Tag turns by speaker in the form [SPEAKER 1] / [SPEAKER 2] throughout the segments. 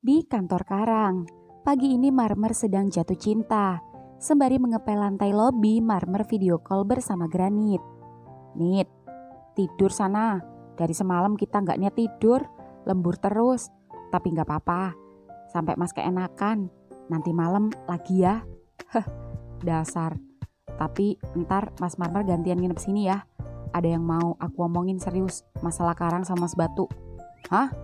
[SPEAKER 1] Di kantor Karang, pagi ini Marmer sedang jatuh cinta. Sembari mengepel lantai lobi, Marmer video call bersama Granit. Nit, tidur sana. Dari semalam kita nggak niat tidur, lembur terus. Tapi nggak apa-apa, sampai mas keenakan. Nanti malam lagi ya. Dasar. Tapi ntar mas Marmer gantian nginep sini ya. Ada yang mau aku omongin serius masalah Karang sama Mas Batu. Hah?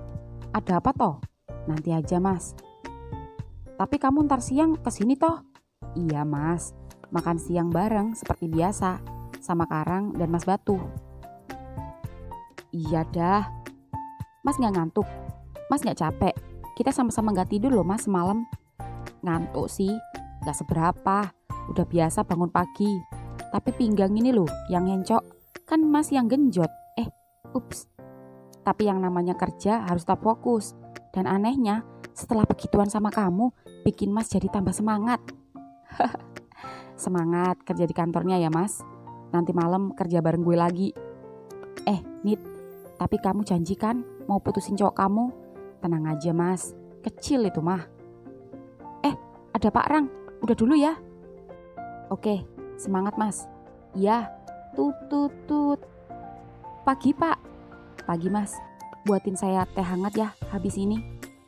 [SPEAKER 1] Ada apa toh? Nanti aja mas. Tapi kamu ntar siang kesini toh? Iya mas, makan siang bareng seperti biasa sama Karang dan Mas Batu. Iya dah. Mas gak ngantuk? Mas gak capek? Kita sama-sama gak tidur loh mas semalam. Ngantuk sih, gak seberapa. Udah biasa bangun pagi. Tapi pinggang ini loh yang ngencok. Kan mas yang genjot. Ups. Tapi yang namanya kerja harus tetap fokus. Dan anehnya, setelah begituan sama kamu, bikin mas jadi tambah semangat. Semangat kerja di kantornya ya mas. Nanti malam kerja bareng gue lagi. Nit, tapi kamu janji kan mau putusin cowok kamu? Tenang aja mas, kecil itu mah. Ada Pak Rang, udah dulu ya. Oke, semangat mas. Iya, tut. Pagi pak. Pagi mas, buatin saya teh hangat ya habis ini.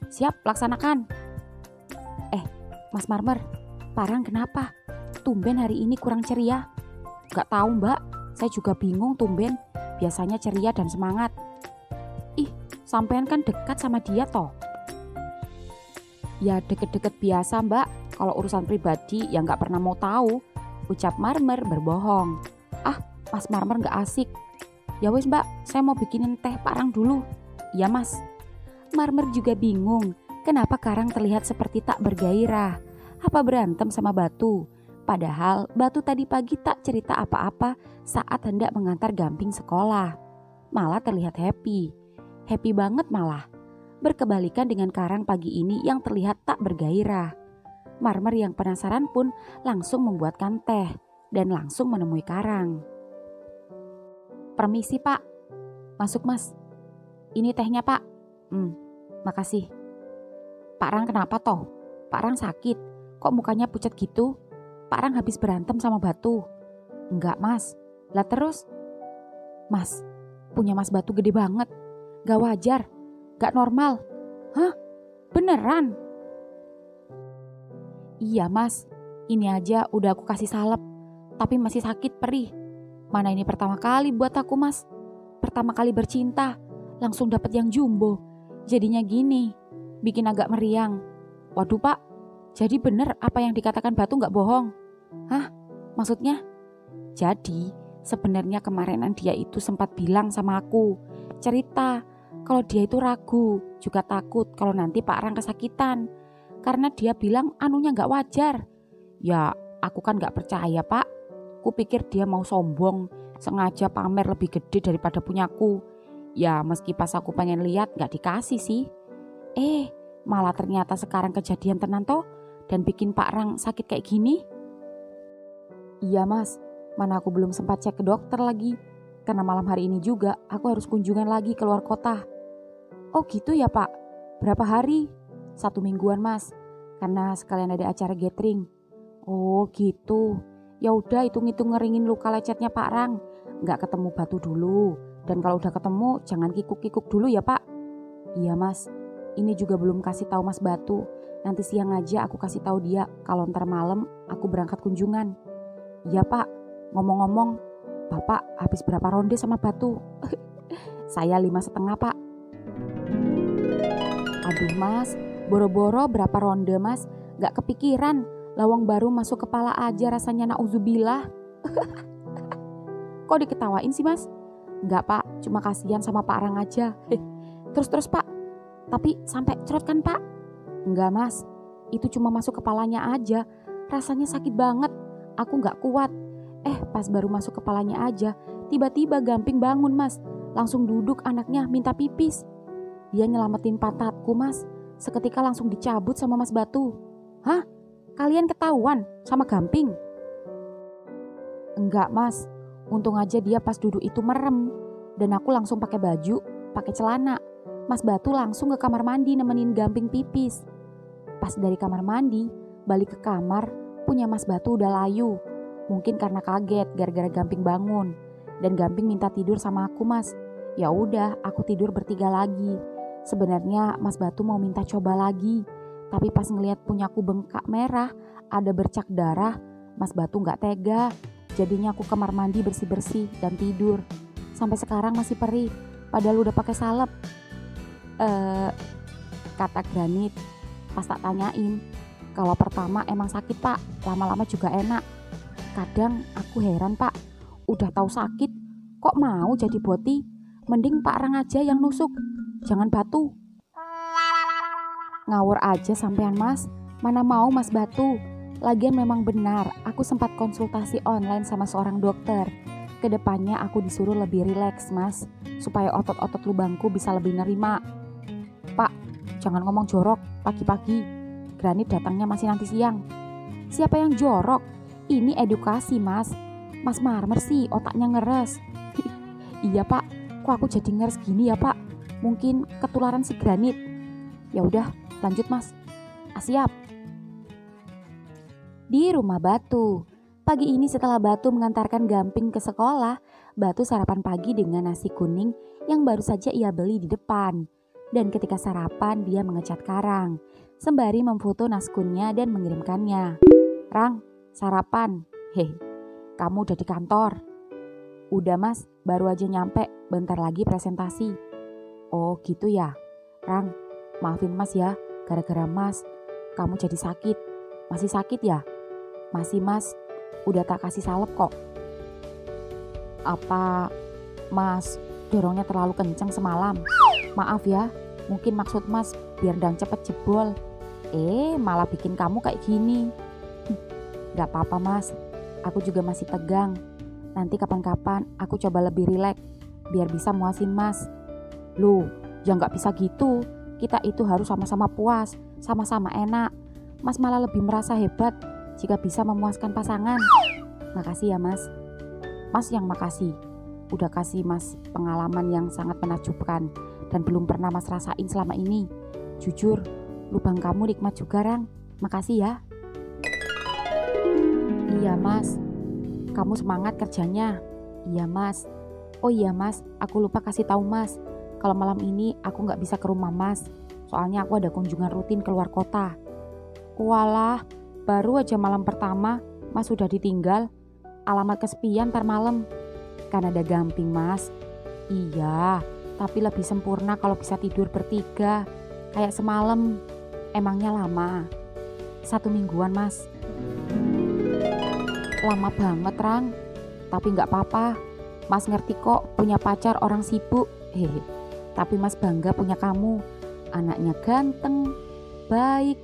[SPEAKER 1] Siap, laksanakan. Mas Marmer, Pak Rang kenapa? Tumben hari ini kurang ceria. Gak tahu mbak, saya juga bingung tumben. Biasanya ceria dan semangat. Sampean kan dekat sama dia toh. Ya deket-deket biasa mbak. Kalau urusan pribadi ya gak pernah mau tahu. Ucap Marmer berbohong. Mas Marmer gak asik. Ya wes mbak, saya mau bikinin teh Pak Rang dulu. Iya mas. Marmer juga bingung. Kenapa Karang terlihat seperti tak bergairah? Apa berantem sama Batu? Padahal Batu tadi pagi tak cerita apa-apa saat hendak mengantar Gamping sekolah. Malah terlihat happy. Happy banget malah. Berkebalikan dengan Karang pagi ini yang terlihat tak bergairah. Marmer yang penasaran pun langsung membuatkan teh dan langsung menemui Karang. Permisi pak. Masuk mas. Ini tehnya pak. Makasih. Pak Rang kenapa toh? Pak Rang sakit. Kok mukanya pucat gitu? Pak Rang habis berantem sama Batu. Enggak mas. Lah terus? Mas, punya Mas Batu gede banget. Gak wajar. Gak normal. Hah? Beneran? Iya mas. Ini aja udah aku kasih salep. Tapi masih sakit perih. Mana ini pertama kali buat aku mas. Pertama kali bercinta. Langsung dapet yang jumbo. Jadinya gini. Bikin agak meriang. Waduh pak, jadi bener apa yang dikatakan Batu gak bohong? Hah? Maksudnya? Jadi sebenarnya kemarinan dia itu sempat bilang sama aku. Cerita kalau dia itu ragu, juga takut kalau nanti Pak Rang kesakitan. Karena dia bilang anunya gak wajar. Ya aku kan gak percaya pak. Kupikir dia mau sombong, sengaja pamer lebih gede daripada punyaku. Ya meski pas aku pengen lihat gak dikasih sih. Malah ternyata sekarang kejadian tenan toh dan bikin Pak Rang sakit kayak gini. Iya mas, mana aku belum sempat cek ke dokter lagi. Karena malam hari ini juga aku harus kunjungan lagi keluar kota. Oh gitu ya pak, berapa hari? 1 mingguan mas, karena sekalian ada acara gathering. Oh gitu, ya udah hitung-hitung ngeringin luka lecetnya Pak Rang. Nggak ketemu Batu dulu, dan kalau udah ketemu jangan kikuk-kikuk dulu ya pak. Iya mas. Ini juga belum kasih tahu Mas Batu. Nanti siang aja aku kasih tahu dia kalau ntar malam aku berangkat kunjungan. Iya pak. Ngomong-ngomong, Bapak habis berapa ronde sama Batu? Saya 5,5 pak. Aduh mas, boro-boro berapa ronde mas? Gak kepikiran. Lawang baru masuk kepala aja rasanya nauzubillah. Kok diketawain sih mas? Enggak pak, cuma kasihan sama Pak Rang aja. Terus pak. Tapi sampai cerot kan pak? Enggak mas, itu cuma masuk kepalanya aja. Rasanya sakit banget, aku gak kuat. Pas baru masuk kepalanya aja, tiba-tiba Gamping bangun mas. Langsung duduk anaknya minta pipis. Dia nyelamatin pantatku mas. Seketika langsung dicabut sama Mas Batu. Hah? Kalian ketahuan sama Gamping? Enggak mas, untung aja dia pas duduk itu merem. Dan aku langsung pakai baju, pakai celana. Mas Batu langsung ke kamar mandi nemenin Gamping pipis. Pas dari kamar mandi, balik ke kamar, punya Mas Batu udah layu. Mungkin karena kaget gara-gara Gamping bangun. Dan Gamping minta tidur sama aku, Mas. Ya udah, aku tidur bertiga lagi. Sebenarnya Mas Batu mau minta coba lagi. Tapi pas ngelihat punyaku bengkak merah, ada bercak darah, Mas Batu gak tega. Jadinya aku kamar mandi bersih-bersih dan tidur. Sampai sekarang masih perih, padahal udah pakai salep. Kata Granit pas tak tanyain. Kalau pertama emang sakit pak, lama-lama juga enak. Kadang aku heran pak, udah tahu sakit kok mau jadi boti. Mending Pak Rang aja yang nusuk, jangan Batu. Ngawur aja sampean Mas, mana mau Mas Batu. Lagian memang benar, aku sempat konsultasi online sama seorang dokter. Kedepannya aku disuruh lebih rileks Mas, supaya otot-otot lubangku bisa lebih nerima. Pak, jangan ngomong jorok pagi-pagi. Granit datangnya masih nanti siang. Siapa yang jorok? Ini edukasi Mas. Mas Marmer sih otaknya ngeres. Iya Pak, kok aku jadi ngeres gini ya Pak? Mungkin ketularan si Granit. Ya udah, lanjut Mas. Siap. Di rumah Batu. Pagi ini setelah Batu mengantarkan Gamping ke sekolah, Batu sarapan pagi dengan nasi kuning yang baru saja ia beli di depan. Dan ketika sarapan dia mengecat Karang, sembari memfoto naskunnya dan mengirimkannya. Rang, sarapan. Kamu udah di kantor? Udah Mas, baru aja nyampe, bentar lagi presentasi. Oh gitu ya. Rang, maafin Mas ya, gara-gara Mas, kamu jadi sakit. Masih sakit ya? Masih Mas, udah tak kasih salep kok. Apa Mas dorongnya terlalu kencang semalam? Maaf ya, mungkin maksud Mas biar dang cepet jebol. Malah bikin kamu kayak gini. Gak apa-apa Mas, aku juga masih tegang. Nanti kapan-kapan aku coba lebih rileks, biar bisa muasin Mas. Loh, ya gak bisa gitu. Kita itu harus sama-sama puas, sama-sama enak. Mas malah lebih merasa hebat jika bisa memuaskan pasangan. Makasih ya Mas. Mas yang makasih. Udah kasih Mas pengalaman yang sangat menakjubkan dan belum pernah Mas rasain selama ini. Jujur, lubang kamu nikmat juga Rang. Makasih ya. Iya Mas. Kamu semangat kerjanya. Iya Mas. Oh iya Mas, aku lupa kasih tahu Mas. Kalau malam ini aku gak bisa ke rumah Mas. Soalnya aku ada kunjungan rutin keluar kota. Walah, baru aja malam pertama Mas sudah ditinggal. Alamat kesepian ntar malam. Kan ada Gamping Mas. Iya, tapi lebih sempurna kalau bisa tidur bertiga. Kayak semalam. Emangnya lama? 1 mingguan Mas. Lama banget Rang. Tapi gak apa-apa. Mas ngerti kok punya pacar orang sibuk. Tapi Mas bangga punya kamu. Anaknya ganteng, baik,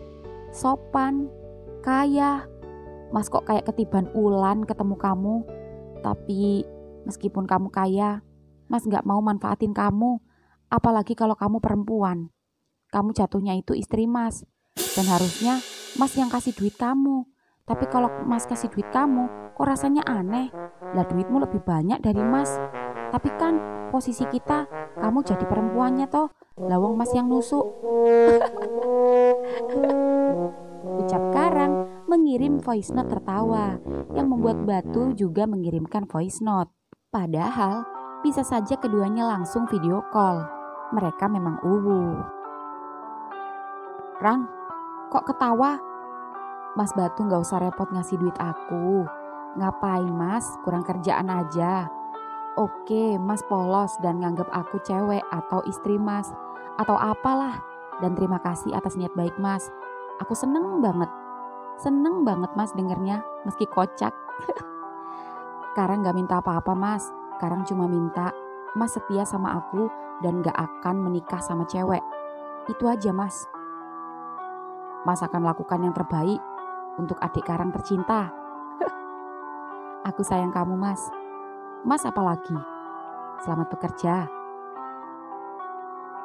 [SPEAKER 1] sopan, kaya. Mas kok kayak ketiban ulan ketemu kamu. Tapi meskipun kamu kaya, Mas gak mau manfaatin kamu. Apalagi kalau kamu perempuan. Kamu jatuhnya itu istri Mas. Dan harusnya Mas yang kasih duit kamu. Tapi kalau Mas kasih duit kamu, kok rasanya aneh. Lah duitmu lebih banyak dari Mas. Tapi kan posisi kita, kamu jadi perempuannya toh. Lawang Mas yang nusuk. Ucap Karang mengirim voice note tertawa, yang membuat Batu juga mengirimkan voice note. Padahal bisa saja keduanya langsung video call. Mereka memang Rang, kok ketawa? Mas Batu gak usah repot ngasih duit aku. Ngapain Mas, kurang kerjaan aja. Oke, Mas polos dan nganggap aku cewek atau istri Mas, atau apalah. Dan terima kasih atas niat baik Mas. Aku seneng banget Mas dengernya, meski kocak. Karang gak minta apa-apa Mas. Karang cuma minta Mas setia sama aku dan gak akan menikah sama cewek. Itu aja Mas. Mas akan lakukan yang terbaik untuk adik Karang tercinta. Aku sayang kamu Mas. Mas apalagi? Selamat bekerja.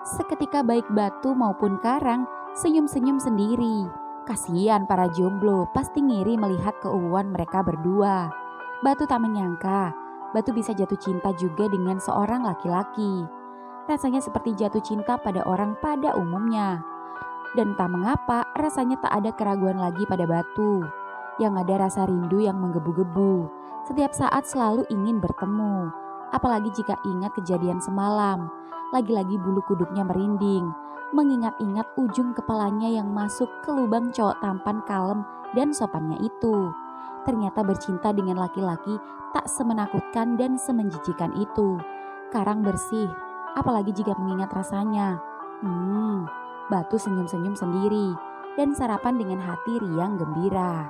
[SPEAKER 1] Seketika baik Batu maupun Karang senyum-senyum sendiri. Kasihan para jomblo pasti ngiri melihat keuuan mereka berdua. Batu tak menyangka Batu bisa jatuh cinta juga dengan seorang laki-laki. Rasanya seperti jatuh cinta pada orang pada umumnya. Dan entah mengapa rasanya tak ada keraguan lagi pada Batu. Yang ada rasa rindu yang menggebu-gebu. Setiap saat selalu ingin bertemu. Apalagi jika ingat kejadian semalam. Lagi-lagi bulu kuduknya merinding. Mengingat-ingat ujung kepalanya yang masuk ke lubang cowok tampan kalem dan sopannya itu. Ternyata bercinta dengan laki-laki tak semenakutkan dan semenjijikan itu. Karang bersih, apalagi jika mengingat rasanya. Batu senyum-senyum sendiri dan sarapan dengan hati riang gembira.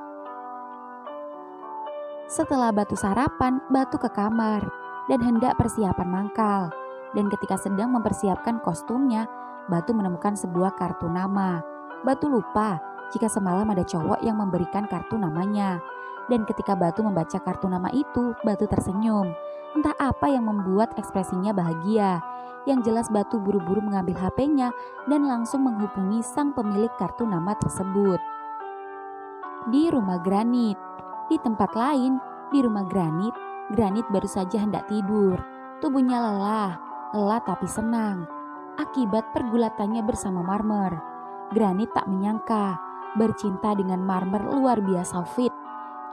[SPEAKER 1] Setelah Batu sarapan, Batu ke kamar dan hendak persiapan mangkal. Dan ketika sedang mempersiapkan kostumnya, Batu menemukan sebuah kartu nama. Batu lupa jika semalam ada cowok yang memberikan kartu namanya. Dan ketika Batu membaca kartu nama itu, Batu tersenyum. Entah apa yang membuat ekspresinya bahagia. Yang jelas Batu buru-buru mengambil HP-nya dan langsung menghubungi sang pemilik kartu nama tersebut. Di rumah Granit. Di tempat lain, di rumah Granit, Granit baru saja hendak tidur. Tubuhnya lelah tapi senang. Akibat pergulatannya bersama Marmer. Granit tak menyangka, bercinta dengan Marmer luar biasa fit.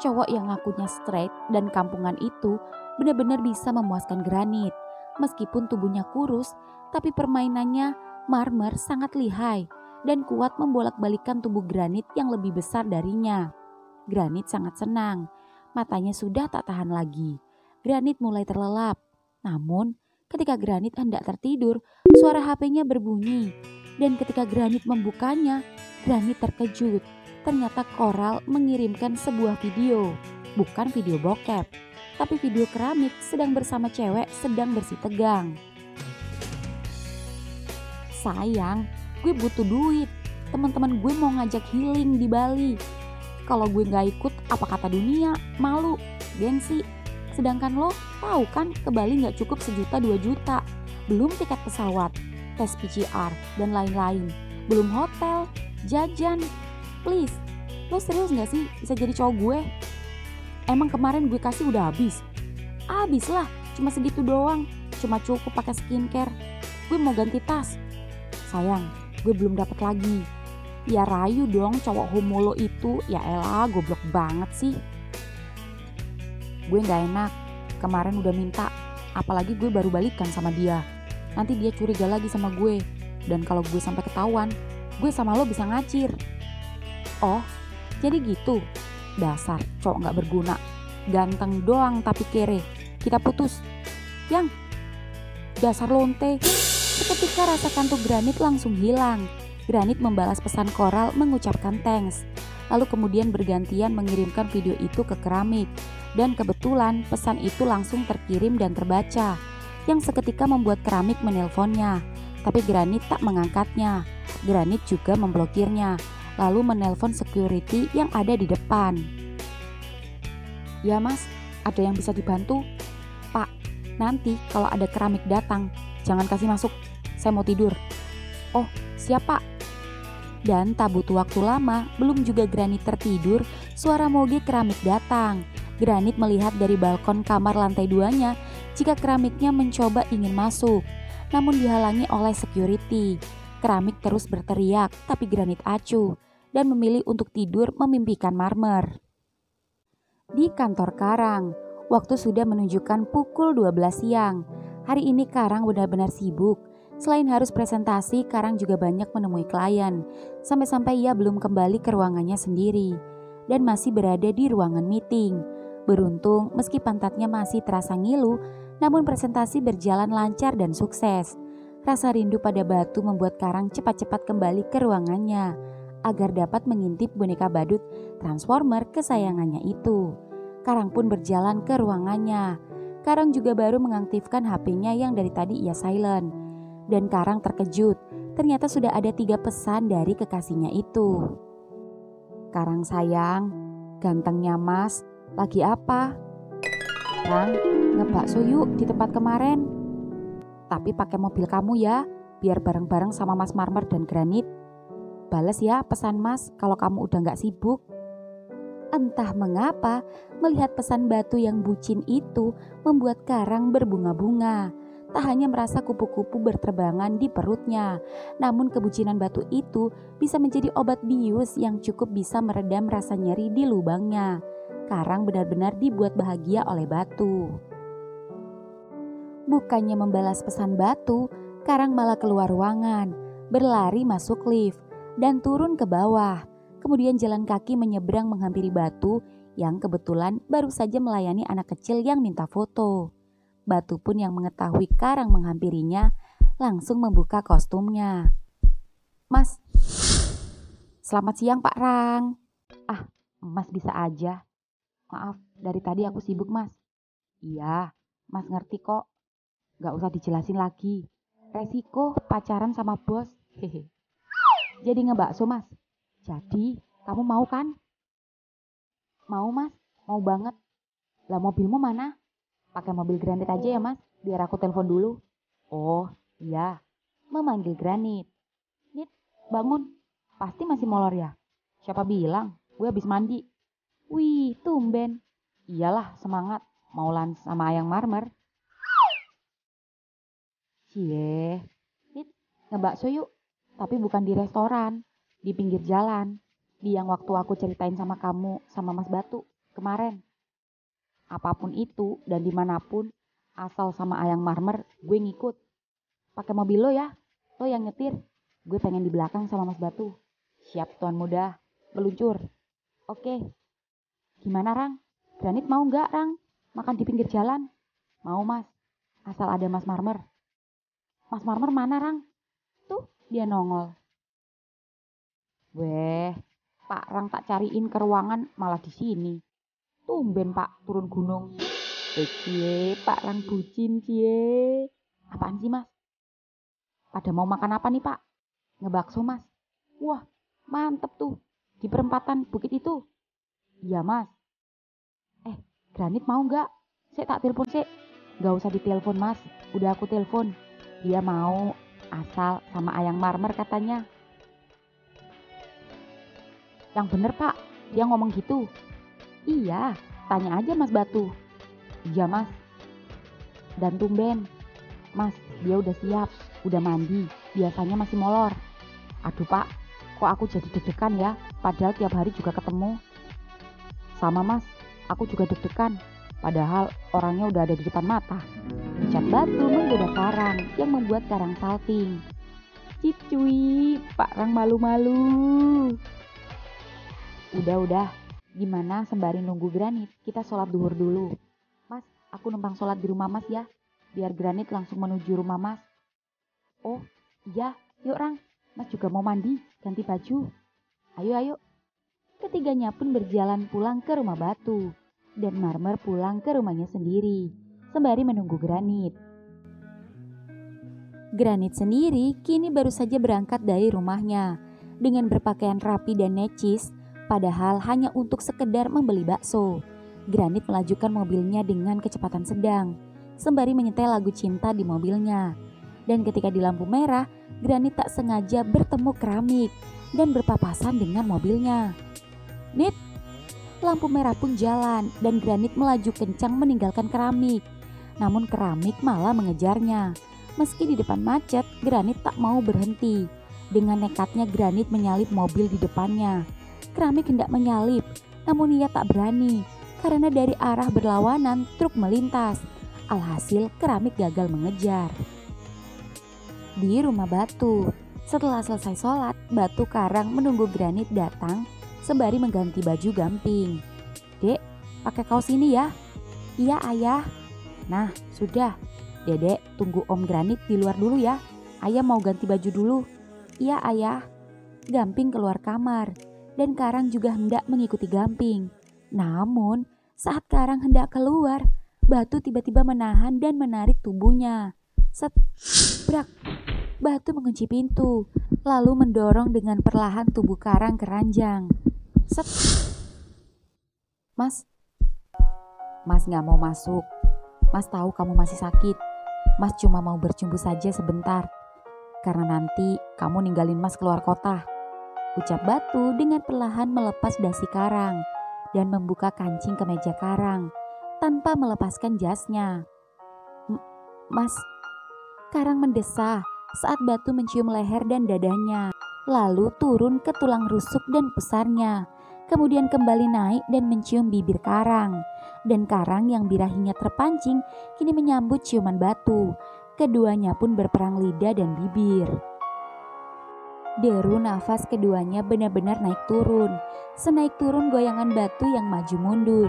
[SPEAKER 1] Cowok yang ngakunya straight dan kampungan itu benar-benar bisa memuaskan Granit. Meskipun tubuhnya kurus, tapi permainannya Marmer sangat lihai dan kuat membolak-balikan tubuh Granit yang lebih besar darinya. Granit sangat senang, matanya sudah tak tahan lagi. Granit mulai terlelap, namun ketika Granit hendak tertidur, suara HP-nya berbunyi. Dan ketika Granit membukanya, Granit terkejut. Ternyata Koral mengirimkan sebuah video, bukan video bokep, tapi video keramik sedang bersama cewek sedang bersih tegang. Sayang, gue butuh duit. Teman-teman gue mau ngajak healing di Bali. Kalau gue gak ikut, apa kata dunia? Malu, gengsi. Sedangkan lo tahu kan ke Bali gak cukup 1 juta 2 juta. Belum tiket pesawat, tes PCR, dan lain-lain. Belum hotel, jajan. Please, lo serius gak sih bisa jadi cowok gue? Emang kemarin gue kasih udah habis? Habis lah, cuma segitu doang. Cuma cukup pakai skincare. Gue mau ganti tas. Sayang, gue belum dapat lagi. Ya rayu dong cowok homo lo itu. Ya elah, goblok banget sih. Gue gak enak, kemarin udah minta. Apalagi gue baru balikan sama dia. Nanti dia curiga lagi sama gue. Dan kalau gue sampai ketahuan, gue sama lo bisa ngacir. Oh, jadi gitu. Dasar cowok gak berguna. Ganteng doang tapi kere. Kita putus. Yang dasar lonte. Seketika rasa kantuk Granit langsung hilang. Granit membalas pesan Koral mengucapkan thanks. Lalu kemudian bergantian mengirimkan video itu ke keramik. Dan kebetulan pesan itu langsung terkirim dan terbaca. Yang seketika membuat keramik menelponnya. Tapi Granit tak mengangkatnya. Granit juga memblokirnya. Lalu menelpon security yang ada di depan. Ya mas, ada yang bisa dibantu? Pak, nanti kalau ada keramik datang, jangan kasih masuk, saya mau tidur. Oh, siap pak. Dan tak butuh waktu lama, belum juga Granit tertidur, suara moge keramik datang. Granit melihat dari balkon kamar lantai 2-nya jika keramiknya mencoba ingin masuk, namun dihalangi oleh security. Keramik terus berteriak, tapi Granit acuh dan memilih untuk tidur memimpikan Marmer. Di kantor Karang, waktu sudah menunjukkan pukul 12 siang. Hari ini Karang benar-benar sibuk. Selain harus presentasi, Karang juga banyak menemui klien. Sampai-sampai ia belum kembali ke ruangannya sendiri dan masih berada di ruangan meeting. Beruntung meski pantatnya masih terasa ngilu, namun presentasi berjalan lancar dan sukses. Rasa rindu pada Batu membuat Karang cepat-cepat kembali ke ruangannya agar dapat mengintip boneka badut Transformer kesayangannya itu. Karang pun berjalan ke ruangannya. Karang juga baru mengaktifkan HP-nya yang dari tadi ia silent. Dan Karang terkejut, ternyata sudah ada 3 pesan dari kekasihnya itu. Karang sayang, gantengnya mas, lagi apa? Karang, ngebakso yuk di tempat kemarin. Tapi pakai mobil kamu ya, biar bareng-bareng sama Mas Marmer dan Granit. Bales ya pesan mas kalau kamu udah gak sibuk. Entah mengapa, melihat pesan Batu yang bucin itu membuat Karang berbunga-bunga. tak hanya merasa kupu-kupu berterbangan di perutnya, namun kebucinan Batu itu bisa menjadi obat bius yang cukup bisa meredam rasa nyeri di lubangnya. Karang benar-benar dibuat bahagia oleh Batu. Bukannya membalas pesan Batu, Karang malah keluar ruangan, berlari masuk lift, dan turun ke bawah. Kemudian jalan kaki menyeberang menghampiri Batu yang kebetulan baru saja melayani anak kecil yang minta foto. Batu pun yang mengetahui Karang menghampirinya langsung membuka kostumnya. "Mas, selamat siang Pak Rang." "Ah, Mas bisa aja. Maaf, dari tadi aku sibuk Mas." "Iya, Mas ngerti kok. Gak usah dijelasin lagi. Resiko pacaran sama bos. Hehe. Jadi ngebakso Mas. Jadi kamu mau kan?" "Mau Mas, mau banget. Lah mobilmu mana?" "Pakai mobil Granit aja ya Mas, biar aku telepon dulu." "Oh iya." Memanggil Granit. "Nit, bangun. Pasti masih molor ya?" "Siapa bilang? Gue habis mandi." "Wih, tumben." "Iyalah, semangat. Mau lunch sama ayang marmer." "Cie, Nit, ngebakso yuk. Tapi bukan di restoran, di pinggir jalan. Di yang waktu aku ceritain sama kamu, sama Mas Batu kemarin. Apapun itu dan dimanapun, asal sama ayang marmer, gue ngikut. Pakai mobil lo ya, lo yang nyetir. Gue pengen di belakang sama Mas Batu." "Siap tuan muda, meluncur." "Oke, gimana Rang? Granit mau nggak Rang? Makan di pinggir jalan?" "Mau Mas, asal ada Mas Marmer." "Mas Marmer mana Rang?" "Tuh, dia nongol." "Weh, Pak Rang tak cariin ke ruangan malah di sini. Tumben Pak turun gunung." Cie, Pak Rang bucin cie." "Apaan sih Mas? Pada mau makan apa nih Pak?" "Ngebakso Mas." "Wah, mantep tuh. Di perempatan bukit itu." "Iya Mas." Granit mau nggak? Saya tak telepon sih." "Nggak usah ditelepon Mas, udah aku telepon. Dia mau, asal sama ayang marmer katanya." "Yang bener Pak, dia ngomong gitu." "Iya, tanya aja Mas Batu." "Iya Mas." "Dan tumben, Mas, dia udah siap, udah mandi, biasanya masih molor." "Aduh Pak, kok aku jadi deg-degan ya, padahal tiap hari juga ketemu." "Sama Mas, aku juga deg-degan, padahal orangnya udah ada di depan mata." Ucap Batu menggoda Karang yang membuat Karang salting. "Cicui, Pak Rang malu-malu." Udah, gimana sembari nunggu Granit, kita sholat duhur dulu." "Mas, aku numpang sholat di rumah Mas ya, biar Granit langsung menuju rumah Mas." "Oh iya, yuk Rang, Mas juga mau mandi, ganti baju." Ayo." Ketiganya pun berjalan pulang ke rumah Batu, dan Marmer pulang ke rumahnya sendiri, sembari menunggu Granit. Granit sendiri kini baru saja berangkat dari rumahnya, dengan berpakaian rapi dan necis, padahal hanya untuk sekedar membeli bakso. Granit melajukan mobilnya dengan kecepatan sedang, sembari menyetel lagu cinta di mobilnya. Dan ketika di lampu merah, Granit tak sengaja bertemu keramik dan berpapasan dengan mobilnya. "Nit!" Lampu merah pun jalan dan Granit melaju kencang meninggalkan keramik. Namun keramik malah mengejarnya. Meski di depan macet, Granit tak mau berhenti. Dengan nekatnya Granit menyalip mobil di depannya. Keramik hendak menyalip, namun ia tak berani karena dari arah berlawanan truk melintas. Alhasil keramik gagal mengejar. Di rumah Batu, setelah selesai sholat, Batu Karang menunggu Granit datang sembari mengganti baju gamping. "Dek, pakai kaos ini ya." "Iya ayah." "Nah sudah, Dedek tunggu Om Granit di luar dulu ya. Ayah mau ganti baju dulu." "Iya ayah." Gamping keluar kamar dan Karang juga hendak mengikuti Gamping. Namun saat Karang hendak keluar, Batu tiba-tiba menahan dan menarik tubuhnya. Set, brak. Batu mengunci pintu, lalu mendorong dengan perlahan tubuh Karang ke ranjang. Set. "Mas, Mas gak mau masuk. Mas tahu kamu masih sakit. Mas cuma mau bercumbu saja sebentar. Karena nanti kamu ninggalin Mas keluar kota." Ucap Batu dengan perlahan melepas dasi Karang dan membuka kancing kemeja Karang tanpa melepaskan jasnya. Mas, Karang mendesah saat batu mencium leher dan dadanya, lalu turun ke tulang rusuk dan pusarnya, kemudian kembali naik dan mencium bibir karang. Dan karang yang birahinya terpancing kini menyambut ciuman batu. Keduanya pun berperang lidah dan bibir. Deru nafas keduanya benar-benar naik turun. Senaik turun goyangan batu yang maju mundur,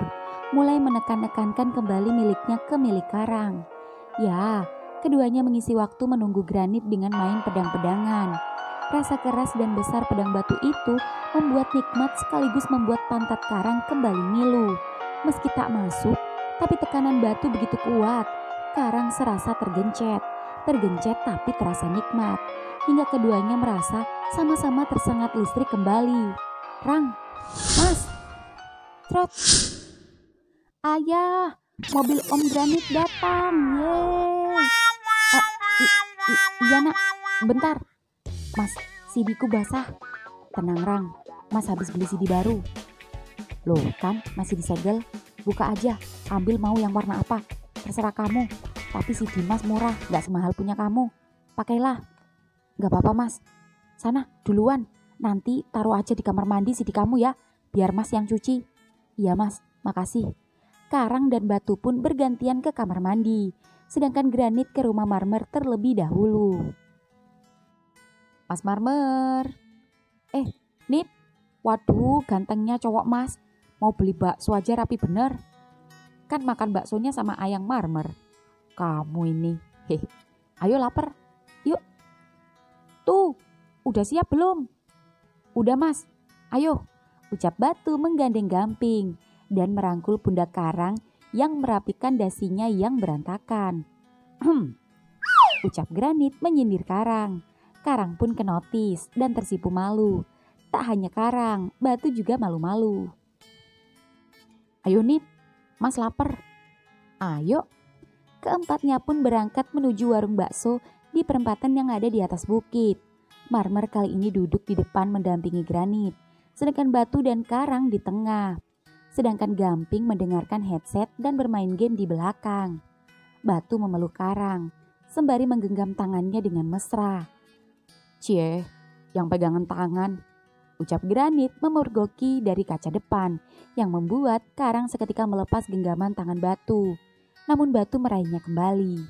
[SPEAKER 1] mulai menekan-nekankan kembali miliknya ke milik karang. Ya, keduanya mengisi waktu menunggu granit dengan main pedang-pedangan. Rasa keras dan besar pedang batu itu membuat nikmat sekaligus membuat pantat karang kembali ngilu. Meski tak masuk, tapi tekanan batu begitu kuat. Karang serasa tergencet tapi terasa nikmat. Hingga keduanya merasa sama-sama tersengat listrik kembali. Rang, Mas, trot. Ayah, mobil Om Granit datang. Yeay. Iya nak, bentar. Mas, CD-ku basah. Tenang Rang, Mas habis beli CD baru. Loh kan masih disegel. Buka aja, ambil mau yang warna apa. Terserah kamu. Tapi CD Mas murah, gak semahal punya kamu. Pakailah. Gak apa-apa Mas. Sana duluan. Nanti taruh aja di kamar mandi CD kamu ya. Biar Mas yang cuci. Iya Mas, makasih. Karang dan batu pun bergantian ke kamar mandi. Sedangkan granit ke rumah Marmer terlebih dahulu. Mas Marmer. Nit. Waduh gantengnya cowok Mas. Mau beli bakso aja rapi bener. Kan makan baksonya sama ayang Marmer. Kamu ini. Hehe. Ayo lapar. Yuk. Tuh, udah siap belum? Udah Mas, ayo, ucap batu menggandeng Gamping dan merangkul pundak karang yang merapikan dasinya yang berantakan. Ucap granit menyindir karang. Karang pun kenotis dan tersipu malu. Tak hanya karang, batu juga malu-malu. Ayo Nit, Mas lapar. Ayo. Keempatnya pun berangkat menuju warung bakso di perempatan yang ada di atas bukit. Marmer kali ini duduk di depan mendampingi granit, sedangkan batu dan karang di tengah. Sedangkan Gamping mendengarkan headset dan bermain game di belakang. Batu memeluk karang, sembari menggenggam tangannya dengan mesra. Cie, yang pegangan tangan, ucap granit memergoki dari kaca depan, yang membuat karang seketika melepas genggaman tangan batu. Namun batu meraihnya kembali.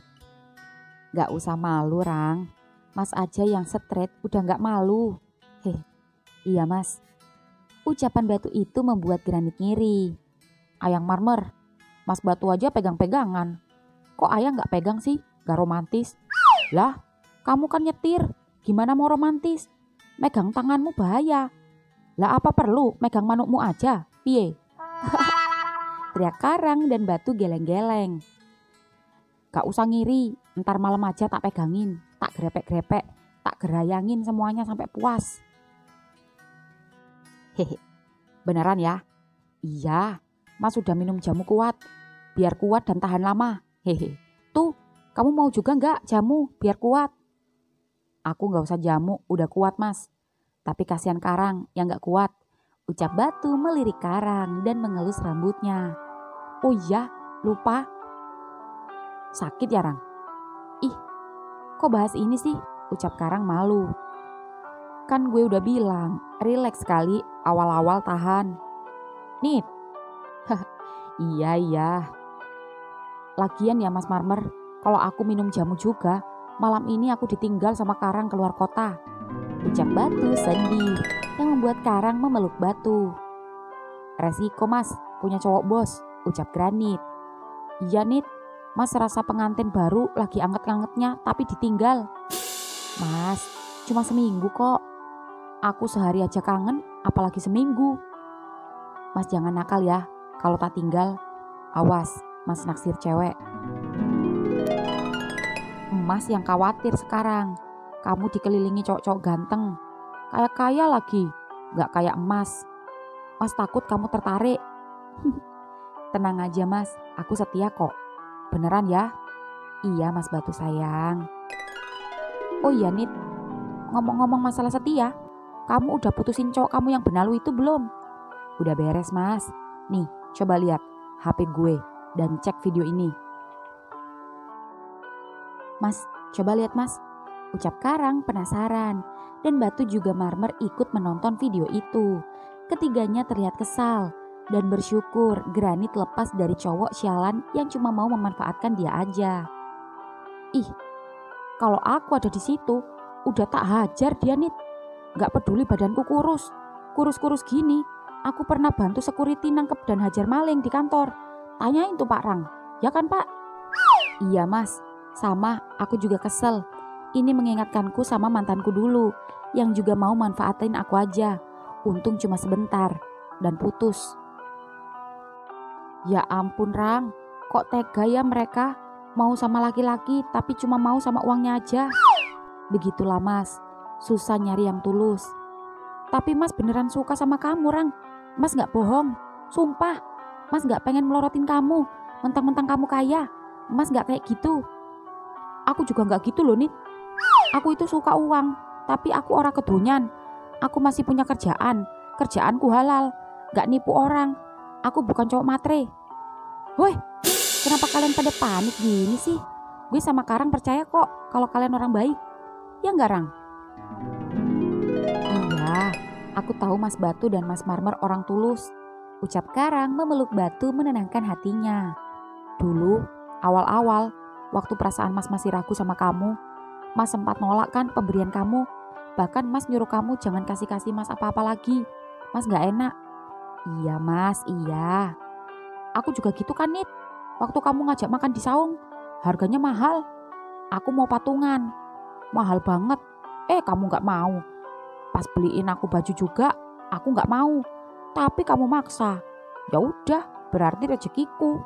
[SPEAKER 1] Gak usah malu Rang, Mas aja yang straight udah gak malu. Iya Mas. Ucapan batu itu membuat granit ngiri. Ayang Marmer, Mas batu aja pegang-pegangan. Kok ayang gak pegang sih? Gak romantis. Lah, kamu kan nyetir, gimana mau romantis? Megang tanganmu bahaya. Lah apa perlu megang manukmu aja, piye? Teriak karang dan batu geleng-geleng. Gak usah ngiri, ntar malam aja tak pegangin, tak grepek-grepek, tak gerayangin semuanya sampai puas. Hehe, beneran ya? Iya, Mas sudah minum jamu kuat, biar kuat dan tahan lama. Hehe, tuh kamu mau juga gak jamu biar kuat? Aku gak usah jamu, udah kuat Mas. Tapi kasihan karang yang gak kuat, ucap batu melirik karang dan mengelus rambutnya. Oh iya, lupa. Sakit ya Rang? Ih, kok bahas ini sih? Ucap karang malu. Kan gue udah bilang, rileks sekali, awal-awal tahan. Nit. Iya. Lagian ya Mas Marmer, kalau aku minum jamu juga, malam ini aku ditinggal sama karang keluar kota. Ucap batu sedih, yang membuat karang memeluk batu. Resiko Mas, punya cowok bos, ucap granit. Iya Nit. Mas rasa pengantin baru lagi anget-angetnya tapi ditinggal. Mas, cuma seminggu kok. Aku sehari aja kangen, apalagi seminggu. Mas jangan nakal ya, kalau tak tinggal. Awas, Mas naksir cewek. Mas yang khawatir sekarang. Kamu dikelilingi cowok-cowok ganteng. Kayak kaya lagi, gak kayak emas. Mas takut kamu tertarik. Tenang aja Mas, aku setia kok. Beneran ya? Iya Mas batu sayang. Oh iya Nit, ngomong-ngomong masalah setia, kamu udah putusin cowok kamu yang benalu itu belum? Udah beres Mas. Nih coba lihat HP gue dan cek video ini. Mas Coba lihat Mas, ucap Karang penasaran. Dan Batu juga Marmer ikut menonton video itu. Ketiganya terlihat kesal dan bersyukur Granit lepas dari cowok sialan yang cuma mau memanfaatkan dia aja. Ih, kalau aku ada di situ, udah tak hajar dia Nit. Gak peduli badanku kurus gini. Aku pernah bantu security nangkep dan hajar maling di kantor. Tanyain tuh Pak Rang, ya kan Pak? Iya Mas, sama aku juga kesel. Ini mengingatkanku sama mantanku dulu, yang juga mau manfaatin aku aja. Untung cuma sebentar, dan putus. Ya ampun Rang, kok tega ya mereka? Mau sama laki-laki tapi cuma mau sama uangnya aja. Begitulah Mas, susah nyari yang tulus. Tapi Mas beneran suka sama kamu Rang. Mas gak bohong, sumpah. Mas gak pengen melorotin kamu, mentang-mentang kamu kaya. Mas gak kayak gitu. Aku juga gak gitu loh Nit. Aku itu suka uang, tapi aku orang kedonyan. Aku masih punya kerjaanku halal, gak nipu orang. Aku bukan cowok matre. Woi, kenapa kalian pada panik gini sih? Gue sama Karang percaya kok kalau kalian orang baik. Ya enggak Rang? Iya, aku tahu Mas Batu dan Mas Marmer orang tulus. Ucap Karang memeluk Batu menenangkan hatinya. Dulu, awal-awal, waktu perasaan Mas masih ragu sama kamu, Mas sempat nolak kan pemberian kamu. Bahkan Mas nyuruh kamu jangan kasih-kasih Mas apa-apa lagi. Mas gak enak. Iya Mas, iya. Aku juga gitu kan Nit. Waktu kamu ngajak makan di saung, harganya mahal. Aku mau patungan. Mahal banget. Kamu gak mau. Pas beliin aku baju juga, aku gak mau. Tapi kamu maksa. Ya udah, berarti rezekiku.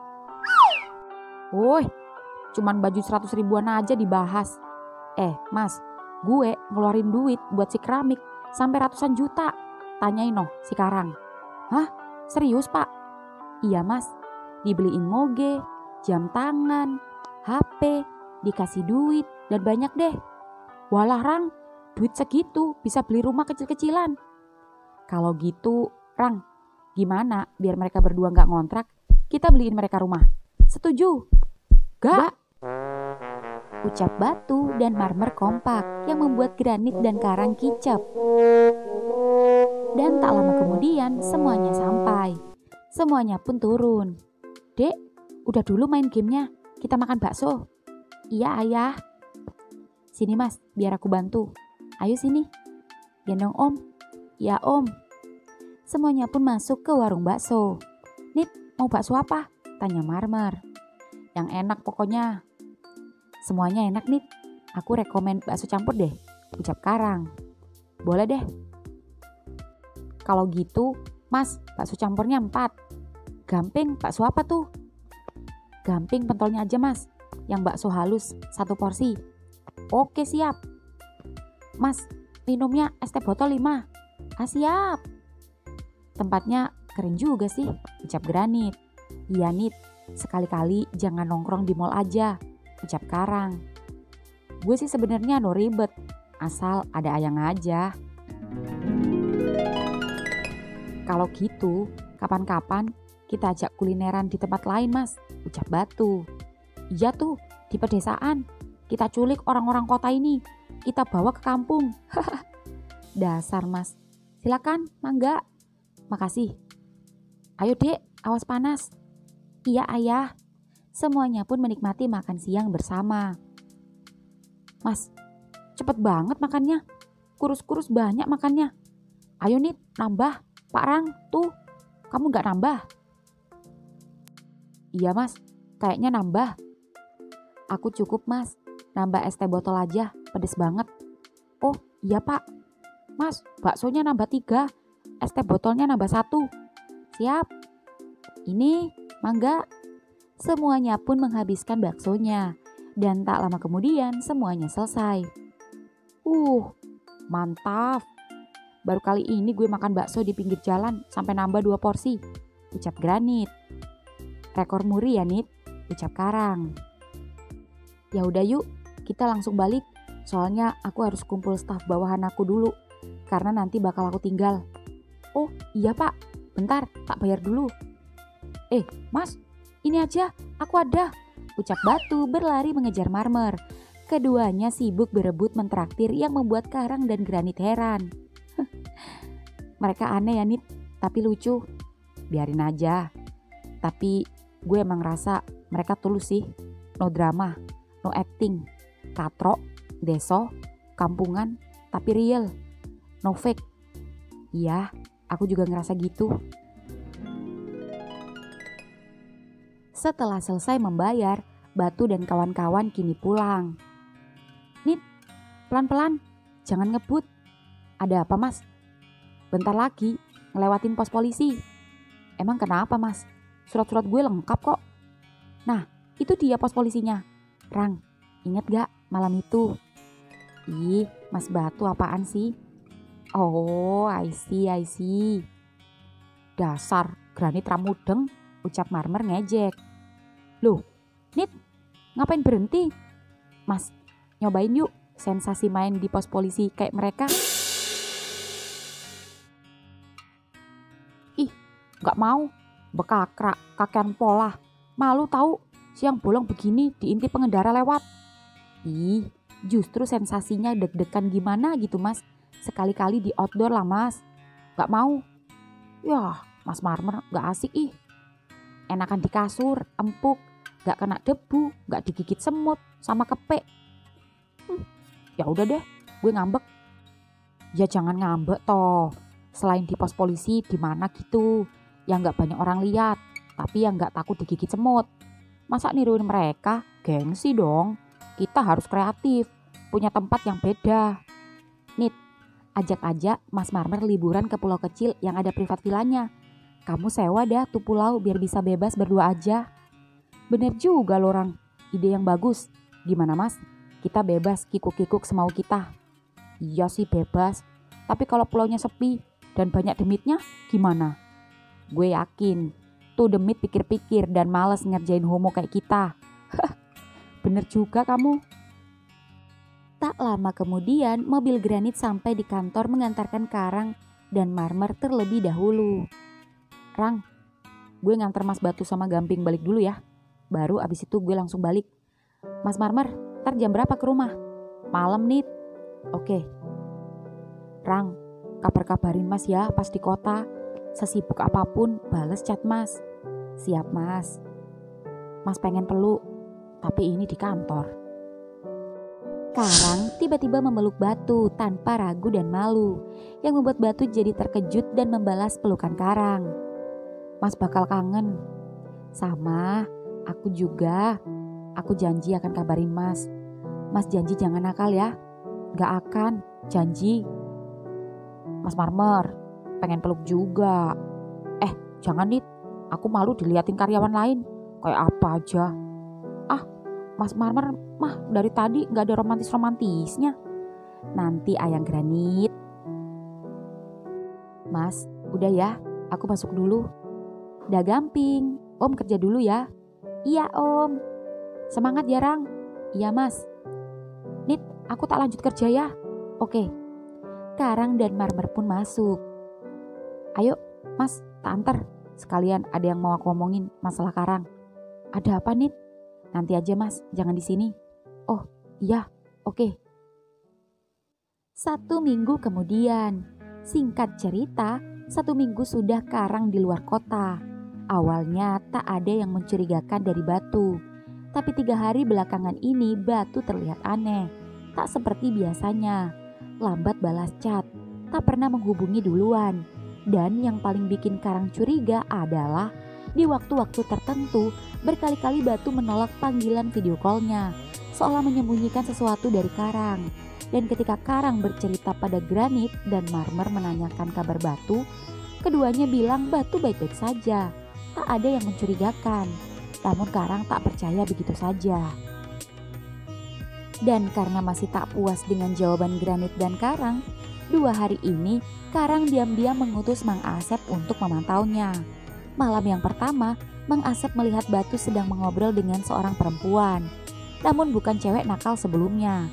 [SPEAKER 1] Woi, cuman baju 100 ribuan aja dibahas. Mas, gue ngeluarin duit buat si keramik sampai ratusan juta. Tanyain noh si Karang. Hah? Serius Pak? Iya Mas, dibeliin moge, jam tangan, HP, dikasih duit dan banyak deh. Walah Rang, duit segitu bisa beli rumah kecil-kecilan. Kalau gitu Rang, gimana biar mereka berdua gak ngontrak? Kita beliin mereka rumah. Setuju? Gak? Ucap Batu dan Marmer kompak yang membuat Granit dan Karang kicap. Dan tak lama kemudian semuanya sampai. Semuanya pun turun. Dek, udah dulu main gamenya. Kita makan bakso. Iya ayah. Sini Mas, biar aku bantu. Ayo sini. Gendong Om. Ya Om. Semuanya pun masuk ke warung bakso. Nit, mau bakso apa? Tanya Marmer. Yang enak pokoknya. Semuanya enak Nit. Aku rekomen bakso campur deh. Ucap Karang. Boleh deh. Kalau gitu, Mas, bakso campurnya 4. Gamping, bakso apa tuh? Gamping pentolnya aja Mas. Yang bakso halus, 1 porsi. Oke siap. Mas, minumnya es teh botol 5. Siap. Tempatnya keren juga sih, ucap Granit. Iya Nit, sekali-kali jangan nongkrong di mall aja, ucap Karang. Gue sih sebenarnya no ribet, asal ada ayang aja. Kalau gitu, kapan-kapan kita ajak kulineran di tempat lain Mas, ucap Batu. Iya tuh, di pedesaan. Kita culik orang-orang kota ini. Kita bawa ke kampung. Dasar Mas. Silakan, mangga. Makasih. Ayo Dek, awas panas. Iya ayah. Semuanya pun menikmati makan siang bersama. Mas, cepet banget makannya. Kurus-kurus banyak makannya. Ayo Nit, nambah. Pak Rang, tuh. Kamu gak nambah? Iya Mas, kayaknya nambah. Aku cukup Mas. Nambah es teh botol aja, pedes banget. Oh iya Pak. Mas, baksonya nambah 3. Es teh botolnya nambah 1. Siap. Ini, mangga. Semuanya pun menghabiskan baksonya. Dan tak lama kemudian semuanya selesai. Mantap. Baru kali ini gue makan bakso di pinggir jalan sampai nambah 2 porsi. Ucap Granit. Rekor muri ya Nit, ucap Karang. Ya udah yuk, kita langsung balik. Soalnya aku harus kumpul staf bawahan aku dulu. Karena nanti bakal aku tinggal. Oh iya Pak, bentar tak bayar dulu. Mas, ini aja, aku ada. Ucap Batu berlari mengejar Marmer. Keduanya sibuk berebut mentraktir yang membuat Karang dan Granit heran. Mereka aneh ya Nit, tapi lucu. Biarin aja. Tapi gue emang rasa mereka tulus sih. No drama, no acting, katro, deso, kampungan, tapi real. No fake. Iya, aku juga ngerasa gitu. Setelah selesai membayar, Batu dan kawan-kawan kini pulang. Nit, pelan-pelan, jangan ngebut. Ada apa mas? Bentar lagi, ngelewatin pos polisi. Emang kenapa mas? Surat-surat gue lengkap kok. Nah, itu dia pos polisinya. Rang, inget gak malam itu? Ih, mas Batu apaan sih? Oh, I see. Dasar, Granit ramudeng, ucap Marmer ngejek. Loh, Nit, ngapain berhenti? Mas, nyobain yuk sensasi main di pos polisi kayak mereka. Ih, gak mau. Bekakrak, kakean pola. Malu tahu, siang bolong begini diintip pengendara lewat. Ih, justru sensasinya deg-degan gimana gitu mas. Sekali-kali di outdoor lah mas. Gak mau. Yah, mas Marmer gak asik ih. Enakan di kasur, empuk, gak kena debu, gak digigit semut, sama kepek. Ya udah deh, gue ngambek. Ya jangan ngambek toh. Selain di pos polisi di mana gitu, yang gak banyak orang lihat, tapi yang gak takut digigit semut. Masa niruin mereka? Gengsi dong. Kita harus kreatif, punya tempat yang beda. Nit, ajak aja Mas Marmer liburan ke pulau kecil yang ada privat villanya. Kamu sewa dah tuh pulau biar bisa bebas berdua aja. Bener juga lo orang, ide yang bagus. Gimana mas? Kita bebas kikuk-kikuk semau kita. Iya sih bebas, tapi kalau pulaunya sepi dan banyak demitnya gimana? Gue yakin, tuh demit pikir-pikir dan males ngerjain homo kayak kita. Bener juga kamu. Tak lama kemudian mobil Granit sampai di kantor mengantarkan Karang dan Marmer terlebih dahulu. Rang, gue nganter Mas Batu sama Gamping balik dulu ya. Baru abis itu gue langsung balik. Mas Marmer, ntar jam berapa ke rumah? Malam Nit. Oke. Rang, kabar-kabarin mas ya pas di kota. Sesibuk apapun bales chat mas. Siap mas. Mas pengen peluk, tapi ini di kantor. Karang tiba-tiba memeluk Batu tanpa ragu dan malu, yang membuat Batu jadi terkejut dan membalas pelukan Karang. Mas bakal kangen. Sama, aku juga. Aku janji akan kabarin mas. Mas janji jangan nakal ya. Gak akan, janji. Mas Marmer, pengen peluk juga. Jangan Nit, aku malu diliatin karyawan lain. Kayak apa aja. Mas Marmer mah dari tadi gak ada romantis-romantisnya. Nanti ayang Granit. Mas, udah ya, aku masuk dulu. Udah Gamping, Om kerja dulu ya. Iya Om. Semangat ya Rang. Iya mas. Nit, aku tak lanjut kerja ya. Oke. Karang dan Marmer pun masuk. Ayo mas, tak antar. Sekalian ada yang mau aku omongin masalah Karang. Ada apa Nit? Nanti aja mas, jangan di sini. Oh iya, oke. 1 minggu kemudian. Singkat cerita, 1 minggu sudah Karang di luar kota. Awalnya tak ada yang mencurigakan dari Batu. Tapi 3 hari belakangan ini Batu terlihat aneh. Tak seperti biasanya. Lambat balas chat. Tak pernah menghubungi duluan. Dan yang paling bikin Karang curiga adalah di waktu-waktu tertentu berkali-kali Batu menolak panggilan video call-nya. Seolah menyembunyikan sesuatu dari Karang. Dan ketika Karang bercerita pada Granit dan Marmer menanyakan kabar Batu, keduanya bilang Batu baik-baik saja. Tak ada yang mencurigakan, namun Karang tak percaya begitu saja. Dan karena masih tak puas dengan jawaban Granit dan Karang, 2 hari ini Karang diam-diam mengutus Mang Asep untuk memantaunya. Malam yang pertama, Mang Asep melihat Batu sedang mengobrol dengan seorang perempuan, namun bukan cewek nakal sebelumnya.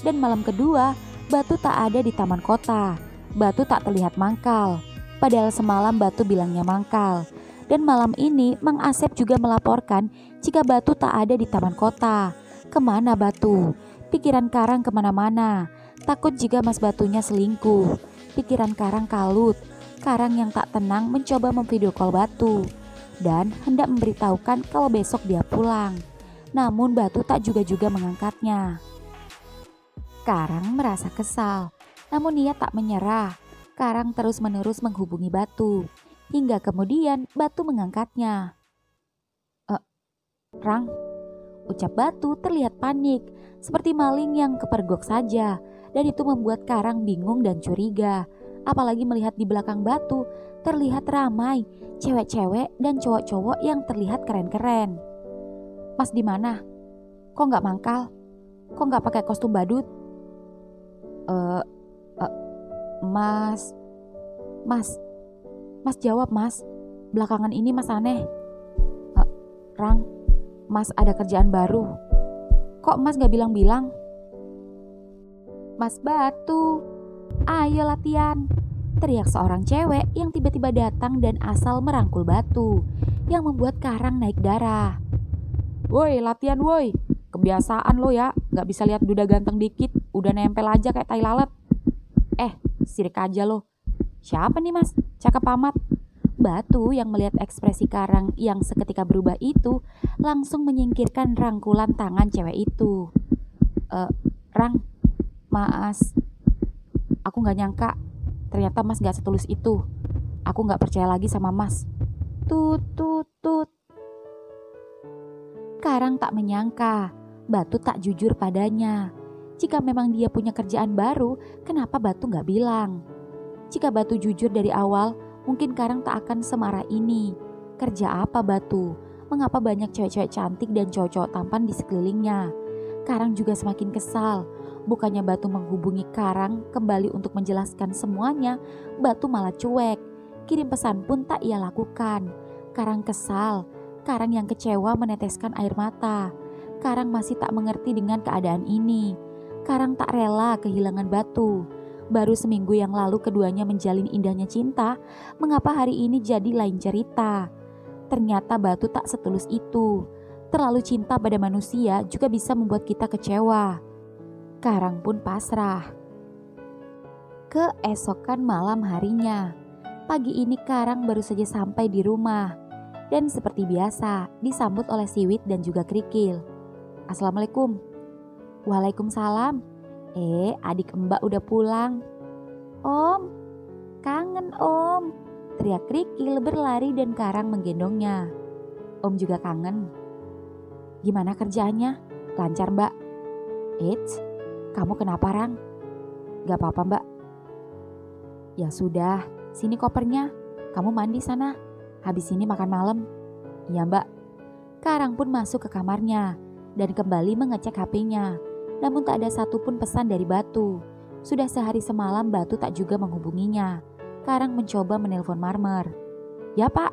[SPEAKER 1] Dan malam kedua, Batu tak ada di taman kota. Batu tak terlihat mangkal, padahal semalam Batu bilangnya mangkal. Dan malam ini Mang Asep juga melaporkan jika Batu tak ada di taman kota. Kemana Batu? Pikiran Karang kemana-mana, takut jika Mas Batunya selingkuh. Pikiran Karang kalut. Karang yang tak tenang mencoba memvideo call Batu dan hendak memberitahukan kalau besok dia pulang. Namun Batu tak juga-juga mengangkatnya. Karang merasa kesal, namun ia tak menyerah. Karang terus-menerus menghubungi Batu, hingga kemudian Batu mengangkatnya. Rang, ucap Batu terlihat panik, seperti maling yang kepergok saja, dan itu membuat Karang bingung dan curiga. Apalagi melihat di belakang Batu terlihat ramai cewek-cewek dan cowok-cowok yang terlihat keren-keren. Mas di mana? Kok nggak mangkal? Kok nggak pakai kostum badut? Mas jawab Mas. Belakangan ini Mas aneh. Rang, Mas ada kerjaan baru. Kok Mas gak bilang-bilang? Mas Batu, ayo latihan. Teriak seorang cewek yang tiba-tiba datang dan asal merangkul Batu, yang membuat Karang naik darah. Woi latihan woi, kebiasaan lo ya, gak bisa lihat duda ganteng dikit, udah nempel aja kayak tai lalat. Sirik aja lo. Siapa nih Mas? Cakep amat. Batu yang melihat ekspresi Karang yang seketika berubah itu langsung menyingkirkan rangkulan tangan cewek itu. Rang, Mas, aku gak nyangka ternyata Mas gak setulus itu. Aku gak percaya lagi sama Mas. Tut tut tut. Karang tak menyangka Batu tak jujur padanya. Jika memang dia punya kerjaan baru, kenapa Batu gak bilang? Jika Batu jujur dari awal, mungkin Karang tak akan semarah ini. Kerja apa Batu? Mengapa banyak cewek-cewek cantik dan cowok-cowok tampan di sekelilingnya? Karang juga semakin kesal. Bukannya Batu menghubungi Karang kembali untuk menjelaskan semuanya, Batu malah cuek. Kirim pesan pun tak ia lakukan. Karang kesal. Karang yang kecewa meneteskan air mata. Karang masih tak mengerti dengan keadaan ini. Karang tak rela kehilangan Batu. Baru seminggu yang lalu keduanya menjalin indahnya cinta, mengapa hari ini jadi lain cerita? Ternyata Batu tak setulus itu. Terlalu cinta pada manusia juga bisa membuat kita kecewa. Karang pun pasrah. Keesokan malam harinya, pagi ini Karang baru saja sampai di rumah. Dan seperti biasa disambut oleh Siwit dan juga Krikil. Assalamualaikum. Waalaikumsalam. Adik Mbak udah pulang. Om, kangen Om, teriak Krikil berlari dan Karang menggendongnya. Om juga kangen. Gimana kerjaannya? Lancar Mbak? Eits, kamu kenapa Rang? Gak apa-apa Mbak. Ya sudah, sini kopernya. Kamu mandi sana. Habis ini makan malam. Iya Mbak. Karang pun masuk ke kamarnya dan kembali mengecek HP-nya. Namun tak ada satupun pesan dari Batu. Sudah sehari semalam Batu tak juga menghubunginya. Karang mencoba menelpon Marmer. Ya Pak,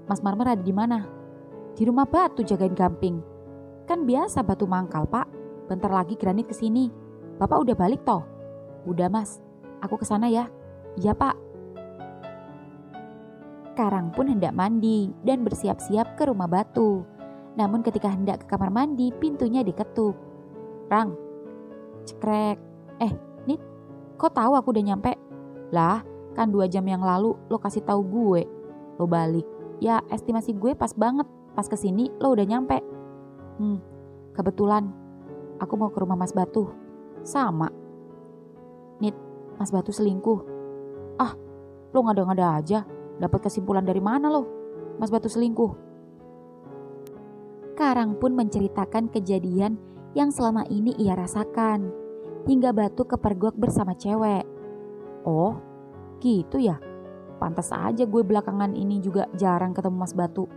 [SPEAKER 1] Mas Marmer ada di mana? Di rumah Batu jagain Gamping. Kan biasa Batu mangkal Pak. Bentar lagi Granit kesini. Bapak udah balik toh? Udah Mas, aku kesana ya. Iya Pak. Karang pun hendak mandi dan bersiap-siap ke rumah Batu. Namun ketika hendak ke kamar mandi, pintunya diketuk. Rang, cekrek. Nit, kok tahu aku udah nyampe? Lah, kan 2 jam yang lalu lo kasih tahu gue. Lo balik. Ya, estimasi gue pas banget. Pas kesini lo udah nyampe. Kebetulan aku mau ke rumah Mas Batu. Sama. Nit, Mas Batu selingkuh. Lo ngada-ngada aja. Dapat kesimpulan dari mana lo? Mas Batu selingkuh. Karang pun menceritakan kejadian yang selama ini ia rasakan. Hingga Batu kepergok bersama cewek. Oh, gitu ya? Pantas aja gue belakangan ini juga jarang ketemu Mas Batu.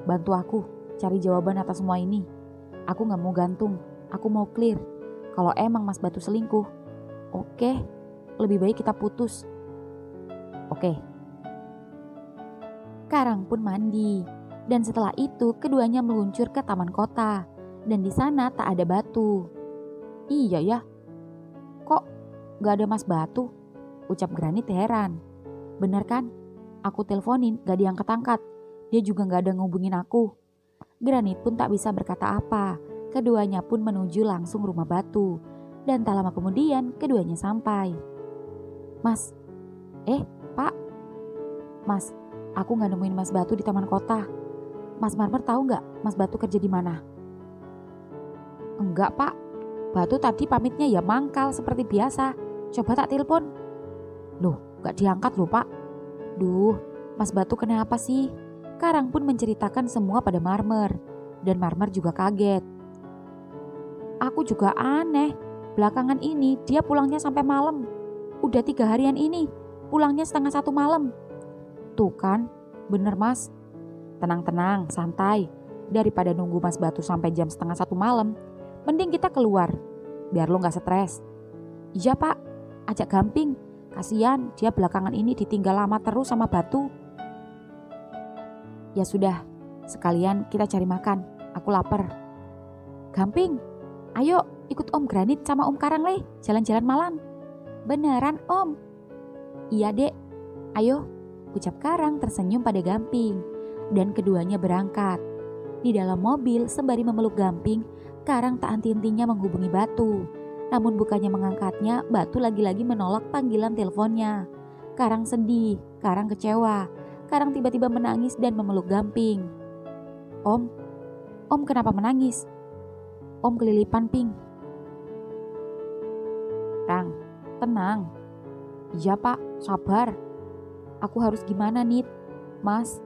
[SPEAKER 1] Bantu aku cari jawaban atas semua ini. Aku gak mau gantung, aku mau clear. Kalau emang Mas Batu selingkuh, oke, lebih baik kita putus. Oke. Karang pun mandi. Dan setelah itu keduanya meluncur ke taman kota. Dan di sana tak ada Batu. Iya ya, kok gak ada Mas Batu? Ucap Granit heran. Bener kan? Aku teleponin gak diangkat-angkat. Dia juga gak ada ngubungin aku. Granit pun tak bisa berkata apa. Keduanya pun menuju langsung rumah Batu. Dan tak lama kemudian keduanya sampai. Mas, Pak, Mas, aku nggak nemuin Mas Batu di taman kota. Mas Marmer tahu nggak Mas Batu kerja di mana? Enggak Pak, Batu tadi pamitnya ya mangkal seperti biasa. Coba tak telepon. Loh, nggak diangkat loh Pak. Duh, Mas Batu kenapa sih? Karang pun menceritakan semua pada Marmer. Dan Marmer juga kaget. Aku juga aneh. Belakangan ini dia pulangnya sampai malam. Udah 3 harian ini, pulangnya 1:30 malam. Tuh kan, bener Mas. Tenang-tenang, santai. Daripada nunggu Mas Batu sampai jam 1:30 malam, mending kita keluar, biar lo gak stres. Iya Pak, ajak Gamping. Kasian dia belakangan ini ditinggal lama terus sama Batu. Ya sudah, sekalian kita cari makan. Aku lapar. Gamping, ayo ikut Om Granit sama Om Karang leh, jalan-jalan malam. Beneran Om? Iya dek, ayo, ucap Karang tersenyum pada Gamping. Dan keduanya berangkat. Di dalam mobil sembari memeluk Gamping, Karang tak henti-hentinya menghubungi Batu. Namun bukannya mengangkatnya, Batu lagi-lagi menolak panggilan teleponnya. Karang sedih, Karang kecewa. Karang tiba-tiba menangis dan memeluk Gamping. Om kenapa menangis? Om kelilipan Ping. Rang, tenang. Iya Pak, sabar. Aku harus gimana Nit? Mas,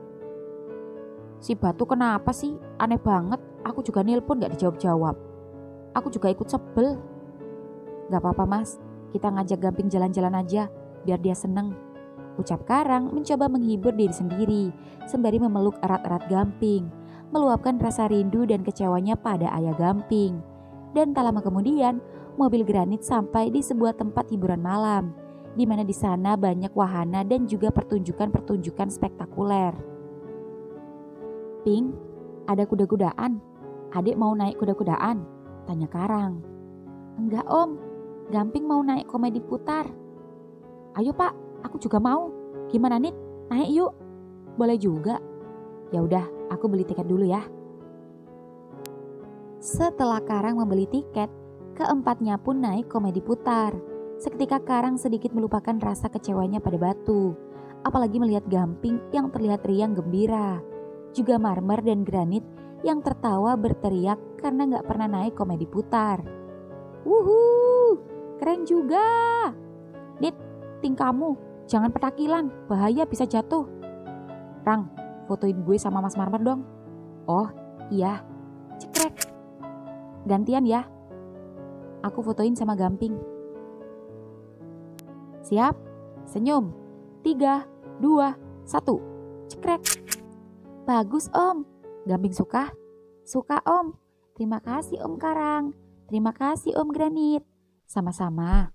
[SPEAKER 1] si Batu kenapa sih? Aneh banget, aku juga nelpon gak dijawab-jawab. Aku juga ikut sebel. Gak apa-apa Mas, kita ngajak Gamping jalan-jalan aja, biar dia seneng. Ucap Karang mencoba menghibur diri sendiri, sembari memeluk erat-erat Gamping, meluapkan rasa rindu dan kecewanya pada ayah Gamping. Dan tak lama kemudian, mobil Granit sampai di sebuah tempat hiburan malam, di mana di sana banyak wahana dan juga pertunjukan-pertunjukan spektakuler. Ping, ada kuda-kudaan. Adik mau naik kuda-kudaan? Tanya Karang. Enggak Om, Gamping mau naik komedi putar. Ayo Pak, aku juga mau. Gimana Nit? Naik yuk. Boleh juga. Ya udah, aku beli tiket dulu ya. Setelah Karang membeli tiket, keempatnya pun naik komedi putar. Seketika Karang sedikit melupakan rasa kecewanya pada Batu, apalagi melihat Gamping yang terlihat riang gembira. Juga Marmer dan Granit yang tertawa berteriak karena gak pernah naik komedi putar. Wuhu, keren juga. Nit, tingkamu, jangan petakilan, bahaya bisa jatuh. Rang, fotoin gue sama Mas Marmer dong. Oh iya, cekrek. Gantian ya. Aku fotoin sama Gamping. Siap? Senyum. 3, 2, 1. Cekrek. Bagus Om. Gamping suka? Suka Om. Terima kasih Om Karang. Terima kasih Om Granit. Sama-sama.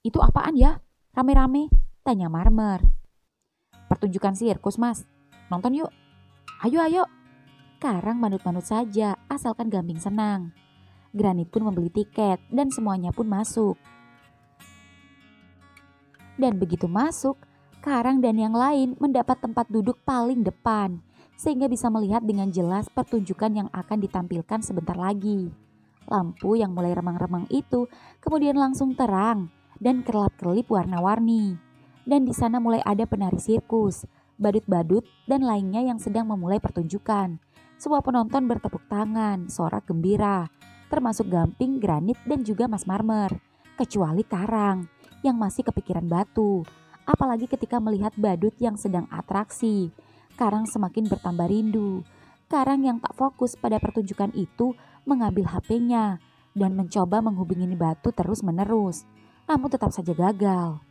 [SPEAKER 1] Itu apaan ya? Rame-rame? Tanya Marmer. Pertunjukan sirkus Mas. Nonton yuk. Ayo. Karang manut-manut saja asalkan Gamping senang. Granit pun membeli tiket dan semuanya pun masuk. Dan begitu masuk, Karang dan yang lain mendapat tempat duduk paling depan, sehingga bisa melihat dengan jelas pertunjukan yang akan ditampilkan sebentar lagi. Lampu yang mulai remang-remang itu kemudian langsung terang dan kerlap-kerlip warna-warni. Dan di sana mulai ada penari sirkus, badut-badut dan lainnya yang sedang memulai pertunjukan. Semua penonton bertepuk tangan, sorak gembira, termasuk Gamping, Granit dan juga Mas Marmer, kecuali Karang yang masih kepikiran Batu. Apalagi ketika melihat badut yang sedang atraksi, Karang semakin bertambah rindu. Karang yang tak fokus pada pertunjukan itu mengambil HP-nya dan mencoba menghubungi Batu terus-menerus, namun tetap saja gagal.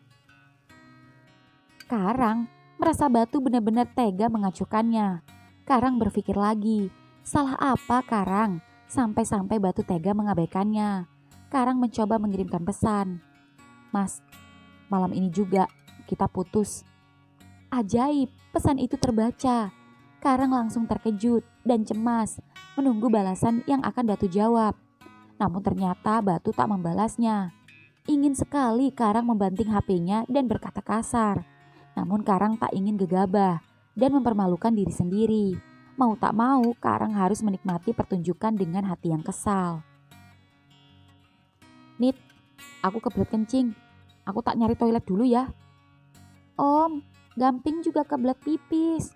[SPEAKER 1] Karang merasa Batu benar-benar tega mengacuhkannya. Karang berpikir lagi, salah apa Karang sampai-sampai Batu tega mengabaikannya. Karang mencoba mengirimkan pesan. Mas, malam ini juga kita putus. Ajaib, pesan itu terbaca. Karang langsung terkejut dan cemas menunggu balasan yang akan Batu jawab. Namun ternyata Batu tak membalasnya. Ingin sekali Karang membanting HP-nya dan berkata kasar. Namun Karang tak ingin gegabah dan mempermalukan diri sendiri. Mau tak mau, Karang harus menikmati pertunjukan dengan hati yang kesal. Nit, aku kebelet kencing. Aku tak nyari toilet dulu ya. Om, Gamping juga kebelet pipis.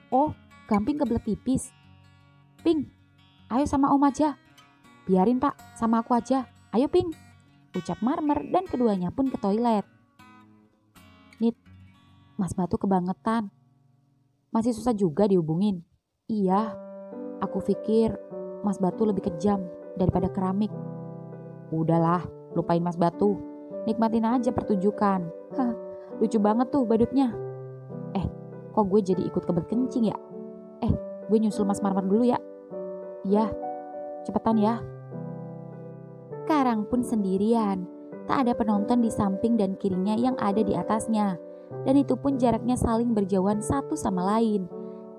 [SPEAKER 1] Oh, Gamping kebelet pipis. Ping, ayo sama Om aja. Biarin Pak, sama aku aja. Ayo Ping, ucap Marmer dan keduanya pun ke toilet. Nit, Mas Batu kebangetan. Masih susah juga dihubungin. Iya, aku pikir Mas Batu lebih kejam daripada keramik. Udahlah, lupain Mas Batu. Nikmatin aja pertunjukan. Hah, lucu banget tuh badutnya. Kok gue jadi ikut kebelet kencing ya? Gue nyusul Mas Marmer dulu ya. Iya, cepetan ya. Karang pun sendirian. Tak ada penonton di samping dan kirinya yang ada di atasnya. Dan itu pun jaraknya saling berjauhan satu sama lain.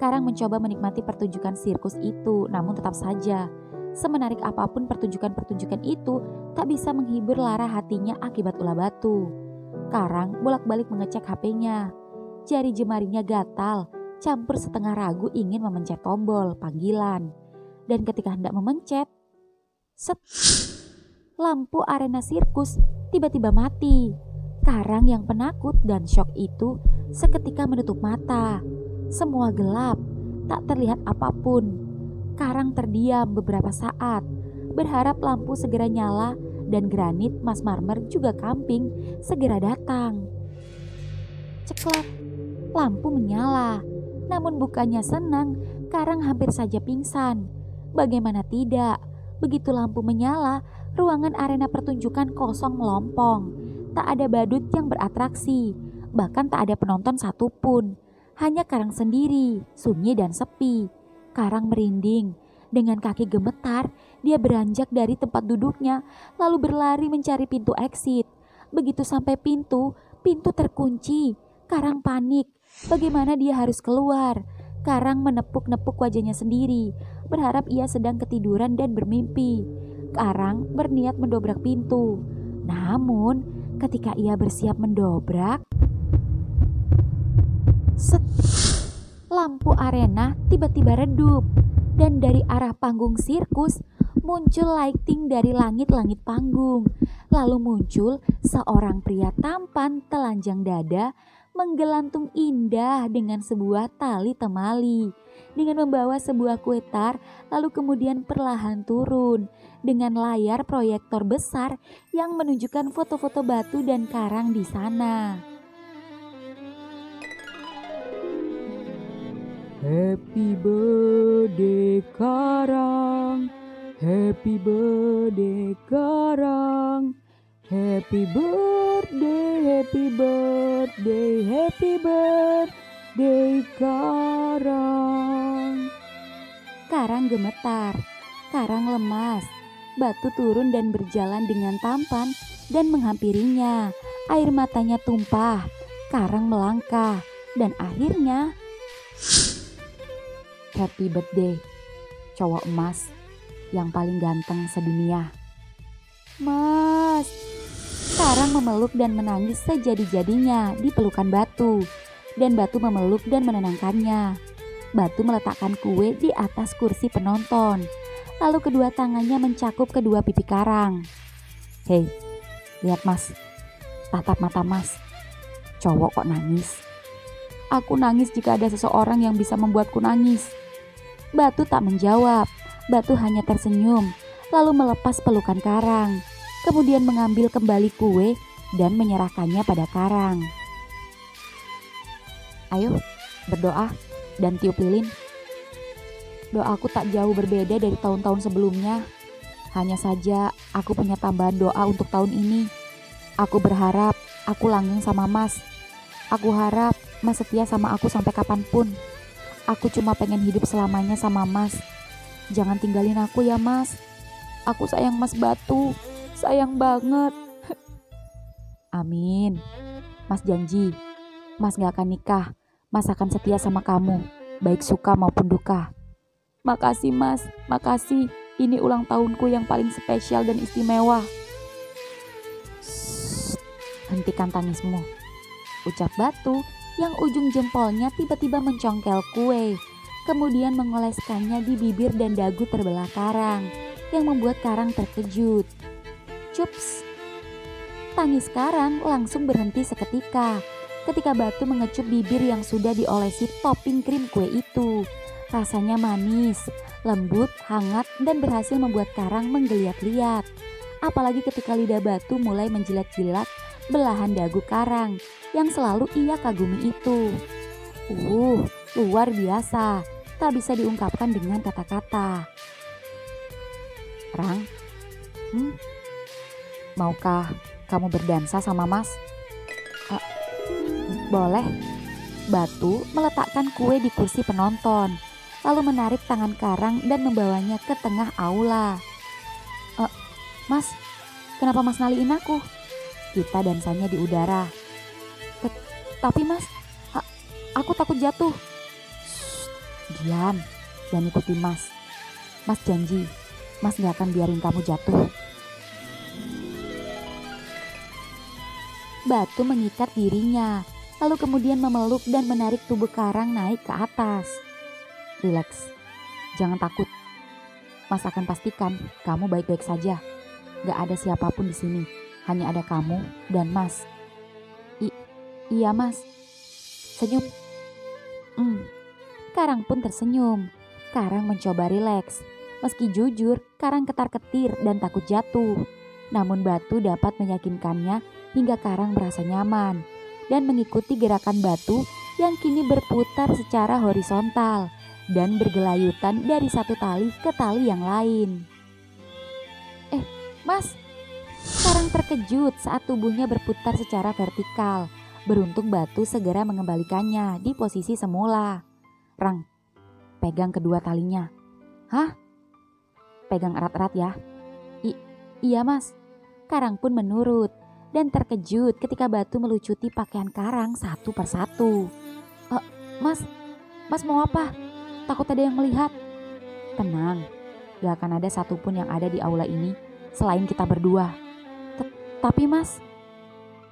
[SPEAKER 1] Karang mencoba menikmati pertunjukan sirkus itu, namun tetap saja, semenarik apapun pertunjukan-pertunjukan itu, tak bisa menghibur lara hatinya akibat ulah batu. Karang bolak-balik mengecek HP-nya. Jari jemarinya gatal, campur setengah ragu ingin memencet tombol panggilan. Dan ketika hendak memencet, set, lampu arena sirkus tiba-tiba mati. Karang yang penakut dan syok itu seketika menutup mata. Semua gelap, tak terlihat apapun. Karang terdiam beberapa saat, berharap lampu segera nyala dan Granit, Mas Marmer juga Gamping segera datang. Ceklek, lampu menyala. Namun bukannya senang, Karang hampir saja pingsan. Bagaimana tidak, begitu lampu menyala, ruangan arena pertunjukan kosong melompong. Tak ada badut yang beratraksi, bahkan tak ada penonton satupun. Hanya Karang sendiri, sunyi dan sepi. Karang merinding. Dengan kaki gemetar, dia beranjak dari tempat duduknya, lalu berlari mencari pintu exit. Begitu sampai pintu terkunci. Karang panik. Bagaimana dia harus keluar? Karang menepuk-nepuk wajahnya sendiri, berharap ia sedang ketiduran dan bermimpi. Karang berniat mendobrak pintu. Namun, ketika ia bersiap mendobrak, set, lampu arena tiba-tiba redup. Dan dari arah panggung sirkus muncul lighting dari langit-langit panggung. Lalu muncul seorang pria tampan telanjang dada menggelantung indah dengan sebuah tali temali. Dengan membawa sebuah kue tar, lalu kemudian perlahan turun dengan layar proyektor besar yang menunjukkan foto-foto batu dan karang di sana. Happy birthday Karang, happy birthday Karang, happy birthday, happy birthday, happy birthday Karang. Karang gemetar, Karang lemas, batu turun dan berjalan dengan tampan dan menghampirinya. Air matanya tumpah, Karang melangkah dan akhirnya happy birthday, cowok emas yang paling ganteng sedunia. Mas, Karang memeluk dan menangis sejadi-jadinya di pelukan batu. Dan batu memeluk dan menenangkannya. Batu meletakkan kue di atas kursi penonton. Lalu kedua tangannya mencakup kedua pipi Karang. Hei, lihat Mas, tatap mata Mas. Cowok kok nangis? Aku nangis jika ada seseorang yang bisa membuatku nangis. Batu tak menjawab, batu hanya tersenyum, lalu melepas pelukan Karang, kemudian mengambil kembali kue dan menyerahkannya pada Karang. Ayo, berdoa dan tiup lilin. Doaku tak jauh berbeda dari tahun-tahun sebelumnya. Hanya saja aku punya tambahan doa untuk tahun ini. Aku berharap aku langgeng sama Mas. Aku harap Mas setia sama aku sampai kapanpun. Aku cuma pengen hidup selamanya sama Mas. Jangan tinggalin aku ya Mas. Aku sayang Mas Batu. Sayang banget. Amin. Mas janji, Mas gak akan nikah. Mas akan setia sama kamu, baik suka maupun duka. Makasih Mas, makasih. Ini ulang tahunku yang paling spesial dan istimewa. Shh, hentikan tangismu, ucap Batu yang ujung jempolnya tiba-tiba mencongkel kue. kemudian mengoleskannya di bibir dan dagu terbelah karang yang membuat karang terkejut. Cups! Tangis karang langsung berhenti seketika ketika Batu mengecup bibir yang sudah diolesi topping krim kue itu. Rasanya manis, lembut, hangat, dan berhasil membuat karang menggeliat-liat. Apalagi ketika lidah Batu mulai menjilat-jilat belahan dagu karang yang selalu ia kagumi itu. Luar biasa, tak bisa diungkapkan dengan kata-kata. Rang, maukah kamu berdansa sama Mas? Boleh. Batu meletakkan kue di kursi penonton, lalu menarik tangan karang dan membawanya ke tengah aula. Mas, kenapa Mas ngaliin aku? Kita dansanya di udara. Tapi Mas, aku takut jatuh. Shh, diam dan ikuti Mas. Mas janji, Mas gak akan biarin kamu jatuh. Batu mengikat dirinya, lalu kemudian memeluk dan menarik tubuh karang naik ke atas. Rileks, jangan takut. Mas akan pastikan kamu baik-baik saja. Gak ada siapapun di sini, hanya ada kamu dan Mas. Iya Mas. Senyum. Karang pun tersenyum. Karang mencoba rileks. Meski jujur, Karang ketar-ketir dan takut jatuh. Namun Batu dapat meyakinkannya hingga Karang merasa nyaman dan mengikuti gerakan Batu yang kini berputar secara horizontal dan bergelayutan dari satu tali ke tali yang lain. Mas, Karang terkejut saat tubuhnya berputar secara vertikal. Beruntung Batu segera mengembalikannya di posisi semula. Rang, pegang kedua talinya. Hah? Pegang erat-erat ya. Iya Mas. Karang pun menurut dan terkejut ketika Batu melucuti pakaian Karang satu persatu. Mas mau apa? Takut ada yang melihat. Tenang, gak akan ada satupun yang ada di aula ini selain kita berdua. Tapi Mas,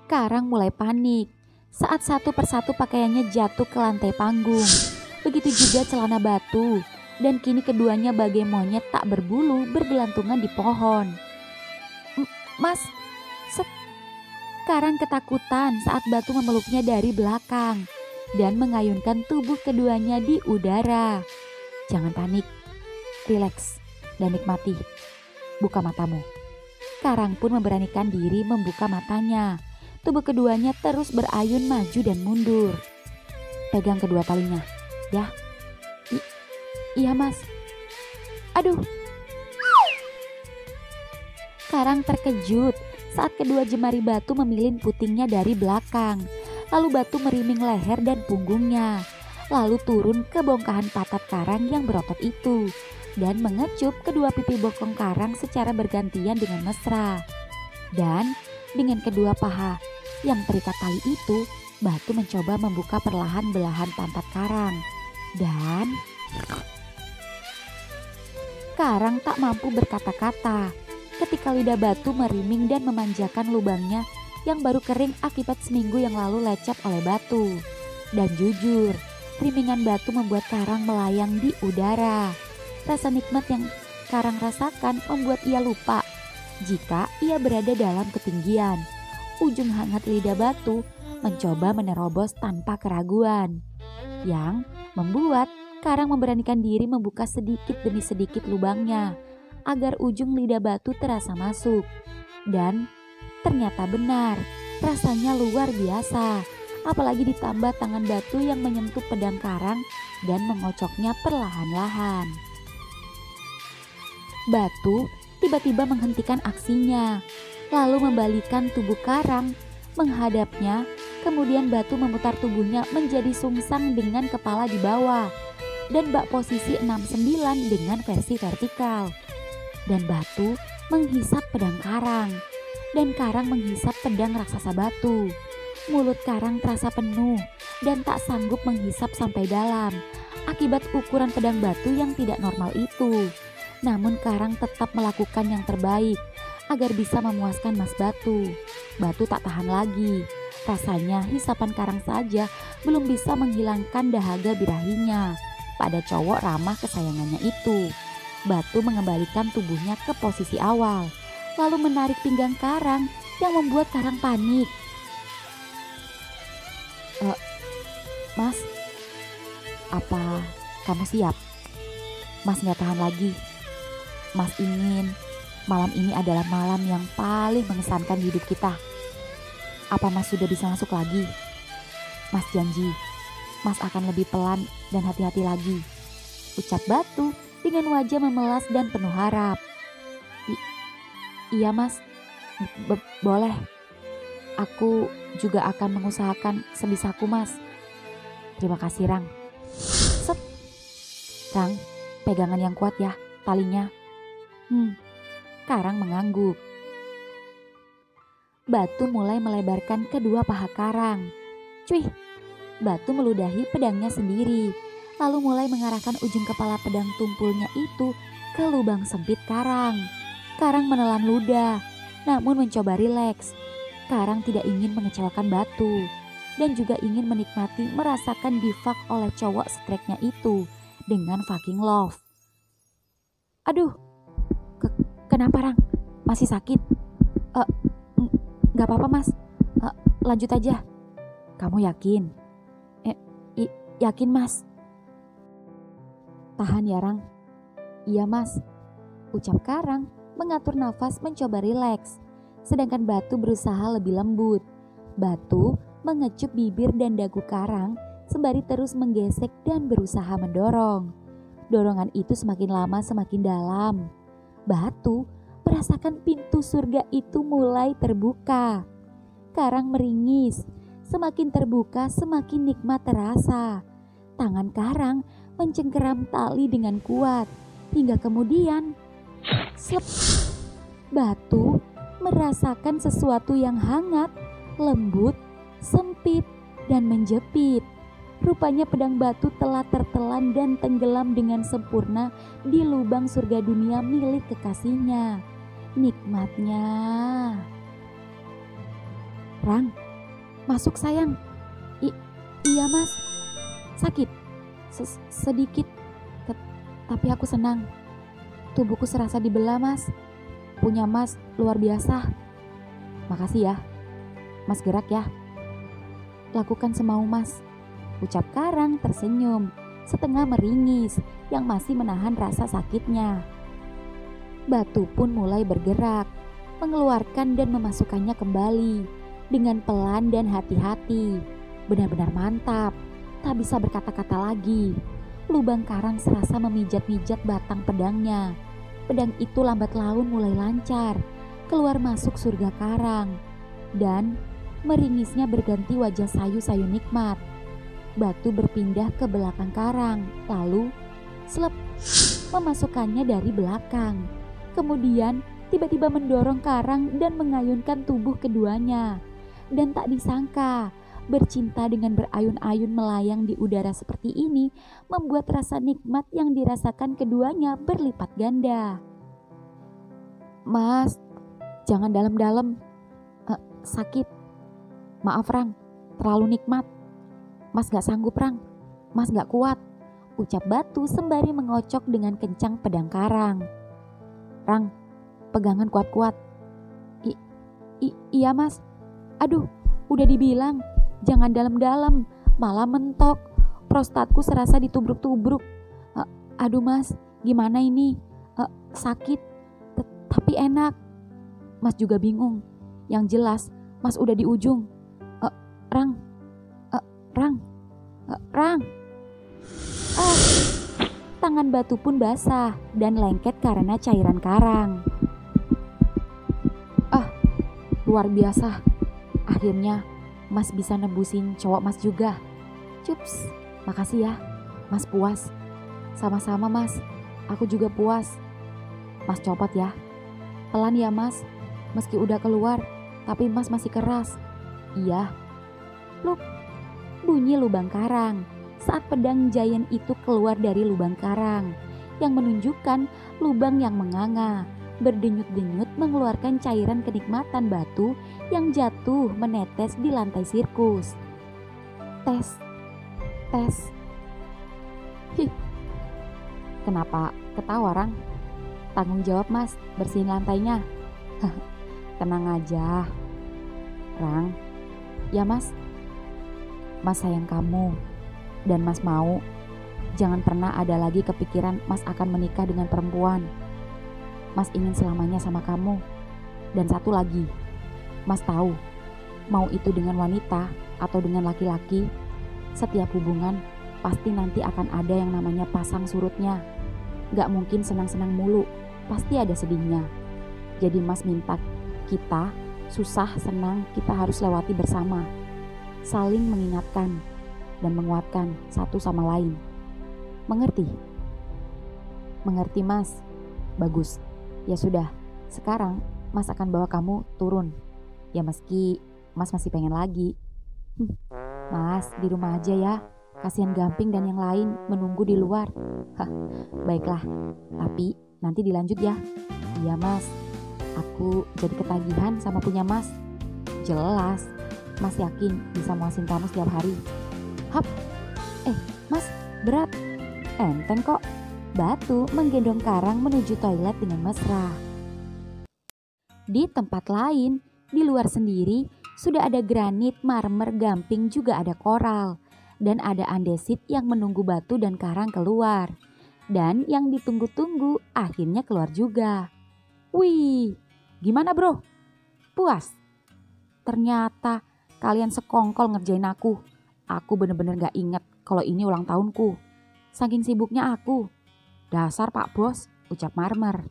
[SPEAKER 1] Karang mulai panik saat satu persatu pakaiannya jatuh ke lantai panggung. Begitu juga celana Batu, dan kini keduanya bagai monyet tak berbulu bergelantungan di pohon. Mas, Karang ketakutan saat Batu memeluknya dari belakang dan mengayunkan tubuh keduanya di udara. Jangan panik, rileks dan nikmati. Buka matamu. Karang pun memberanikan diri membuka matanya. Tubuh keduanya terus berayun maju dan mundur. Pegang kedua talinya, ya. Iya Mas. Aduh. Karang terkejut saat kedua jemari Batu memilin putingnya dari belakang. Lalu Batu meriming leher dan punggungnya. Lalu turun ke bongkahan patat Karang yang berotot itu dan mengecup kedua pipi bokong Karang secara bergantian dengan mesra. Dan dengan kedua paha yang terikat tali itu, Batu mencoba membuka perlahan belahan pantat Karang. Dan Karang tak mampu berkata-kata ketika lidah Batu meriming dan memanjakan lubangnya yang baru kering akibat seminggu yang lalu lecet oleh Batu. Dan jujur, rimingan Batu membuat Karang melayang di udara. Rasa nikmat yang Karang rasakan membuat ia lupa jika ia berada dalam ketinggian. Ujung hangat lidah Batu mencoba menerobos tanpa keraguan, yang membuat Karang memberanikan diri membuka sedikit demi sedikit lubangnya agar ujung lidah Batu terasa masuk. Dan ternyata benar, rasanya luar biasa. Apalagi ditambah tangan Batu yang menyentuh pedang Karang dan mengocoknya perlahan-lahan. Batu tiba-tiba menghentikan aksinya, lalu membalikan tubuh Karang menghadapnya. Kemudian Batu memutar tubuhnya menjadi sungsang dengan kepala di bawah dan bak posisi 69 dengan versi vertikal. Dan Batu menghisap pedang Karang dan Karang menghisap pedang raksasa Batu. Mulut Karang terasa penuh dan tak sanggup menghisap sampai dalam akibat ukuran pedang Batu yang tidak normal itu. Namun Karang tetap melakukan yang terbaik agar bisa memuaskan Mas Batu. Batu tak tahan lagi. Rasanya hisapan Karang saja belum bisa menghilangkan dahaga birahinya. pada cowok ramah kesayangannya itu. Batu mengembalikan tubuhnya ke posisi awal, lalu menarik pinggang Karang yang membuat Karang panik. Mas, apa kamu siap? Mas gak tahan lagi. Mas ingin malam ini adalah malam yang paling mengesankan di hidup kita. Apa Mas sudah bisa masuk lagi? Mas janji, Mas akan lebih pelan dan hati-hati lagi, ucap Batu dengan wajah memelas dan penuh harap. Iya Mas, boleh. Aku juga akan mengusahakan sebisaku Mas. Terima kasih Rang. Set. Rang, pegangan yang kuat ya talinya. Karang mengangguk. Batu mulai melebarkan kedua paha Karang. Cuih, Batu meludahi pedangnya sendiri, lalu mulai mengarahkan ujung kepala pedang tumpulnya itu ke lubang sempit Karang. Karang menelan ludah, namun mencoba rileks. Karang tidak ingin mengecewakan Batu, dan juga ingin menikmati merasakan difak oleh cowok streknya itu dengan fucking love. Aduh, kenapa Rang? Masih sakit? Gak apa-apa Mas, lanjut aja. Kamu yakin? Yakin Mas. Tahan ya Rang. Iya Mas, ucap Karang mengatur nafas mencoba rileks. Sedangkan Batu berusaha lebih lembut. Batu mengecup bibir dan dagu Karang sembari terus menggesek dan berusaha mendorong. Dorongan itu semakin lama semakin dalam. Batu merasakan pintu surga itu mulai terbuka. Karang meringis. Semakin terbuka semakin nikmat terasa. Tangan Karang mencengkeram tali dengan kuat. Hingga kemudian slep. Batu merasakan sesuatu yang hangat, lembut, sempit, dan menjepit. Rupanya pedang Batu telah tertelan dan tenggelam dengan sempurna di lubang surga dunia milik kekasihnya. Nikmatnya. Rang, masuk sayang. Iya Mas. Sakit? Sedikit. Tapi aku senang. Tubuhku serasa dibelah Mas. Punya Mas luar biasa. Makasih ya. Mas gerak ya. Lakukan semau Mas, ucap Karang tersenyum, setengah meringis yang masih menahan rasa sakitnya. Batu pun mulai bergerak, mengeluarkan dan memasukkannya kembali dengan pelan dan hati-hati. Benar-benar mantap, tak bisa berkata-kata lagi. Lubang Karang serasa memijat-mijat batang pedangnya. Pedang itu lambat laun mulai lancar, keluar masuk surga Karang. Dan meringisnya berganti wajah sayu-sayu nikmat. Batu berpindah ke belakang Karang, lalu slep, memasukkannya dari belakang. Kemudian tiba-tiba mendorong Karang dan mengayunkan tubuh keduanya. Dan tak disangka, bercinta dengan berayun-ayun melayang di udara seperti ini membuat rasa nikmat yang dirasakan keduanya berlipat ganda. Mas, jangan dalam-dalam. Sakit. Maaf Rang, terlalu nikmat. Mas gak sanggup Rang, Mas gak kuat, ucap Batu sembari mengocok dengan kencang pedang Karang. Rang, pegangan kuat-kuat. Iya Mas. Aduh, udah dibilang jangan dalam-dalam, malah mentok. Prostatku serasa ditubruk-tubruk. Aduh Mas, gimana ini? Sakit, tapi enak. Mas juga bingung. Yang jelas, Mas udah di ujung. Rang. Tangan Batu pun basah dan lengket karena cairan Karang. Luar biasa. Akhirnya Mas bisa nebusin cowok Mas juga. Cups, makasih ya. Mas puas. Sama-sama Mas, aku juga puas. Mas copot ya. Pelan ya Mas, meski udah keluar, tapi Mas masih keras. Iya. Pluk, bunyi lubang Karang saat pedang giant itu keluar dari lubang Karang yang menunjukkan lubang yang menganga, berdenyut-denyut mengeluarkan cairan kenikmatan Batu yang jatuh menetes di lantai sirkus. Tes. Kenapa ketawa, Rang? Tanggung jawab Mas, bersihin lantainya. Tenang aja, Rang. Ya Mas, Mas sayang kamu. Dan Mas mau, jangan pernah ada lagi kepikiran Mas akan menikah dengan perempuan. Mas ingin selamanya sama kamu. Dan satu lagi, Mas tahu, mau itu dengan wanita atau dengan laki-laki, setiap hubungan pasti nanti akan ada yang namanya pasang surutnya. Gak mungkin senang-senang mulu, pasti ada sedihnya. Jadi Mas minta kita, susah senang kita harus lewati bersama. Saling mengingatkan dan menguatkan satu sama lain. Mengerti? Mengerti Mas? Bagus. Ya sudah, sekarang Mas akan bawa kamu turun. Ya meski Mas masih pengen lagi. Mas, di rumah aja ya. Kasihan Gamping dan yang lain menunggu di luar. Baiklah, tapi nanti dilanjut ya. Iya Mas, aku jadi ketagihan sama punya Mas. Jelas, Mas yakin bisa muasin kamu setiap hari. Hap, Mas, berat. Enteng kok. Batu menggendong Karang menuju toilet dengan mesra. Di tempat lain, di luar sendiri, sudah ada granit, marmer, Gamping, juga ada koral. Dan ada andesit yang menunggu Batu dan Karang keluar. Dan yang ditunggu-tunggu akhirnya keluar juga. Wih, gimana bro? Puas? Ternyata kalian sekongkol ngerjain aku. Aku bener-bener gak inget kalau ini ulang tahunku. Saking sibuknya aku. Dasar Pak Bos, ucap Marmer.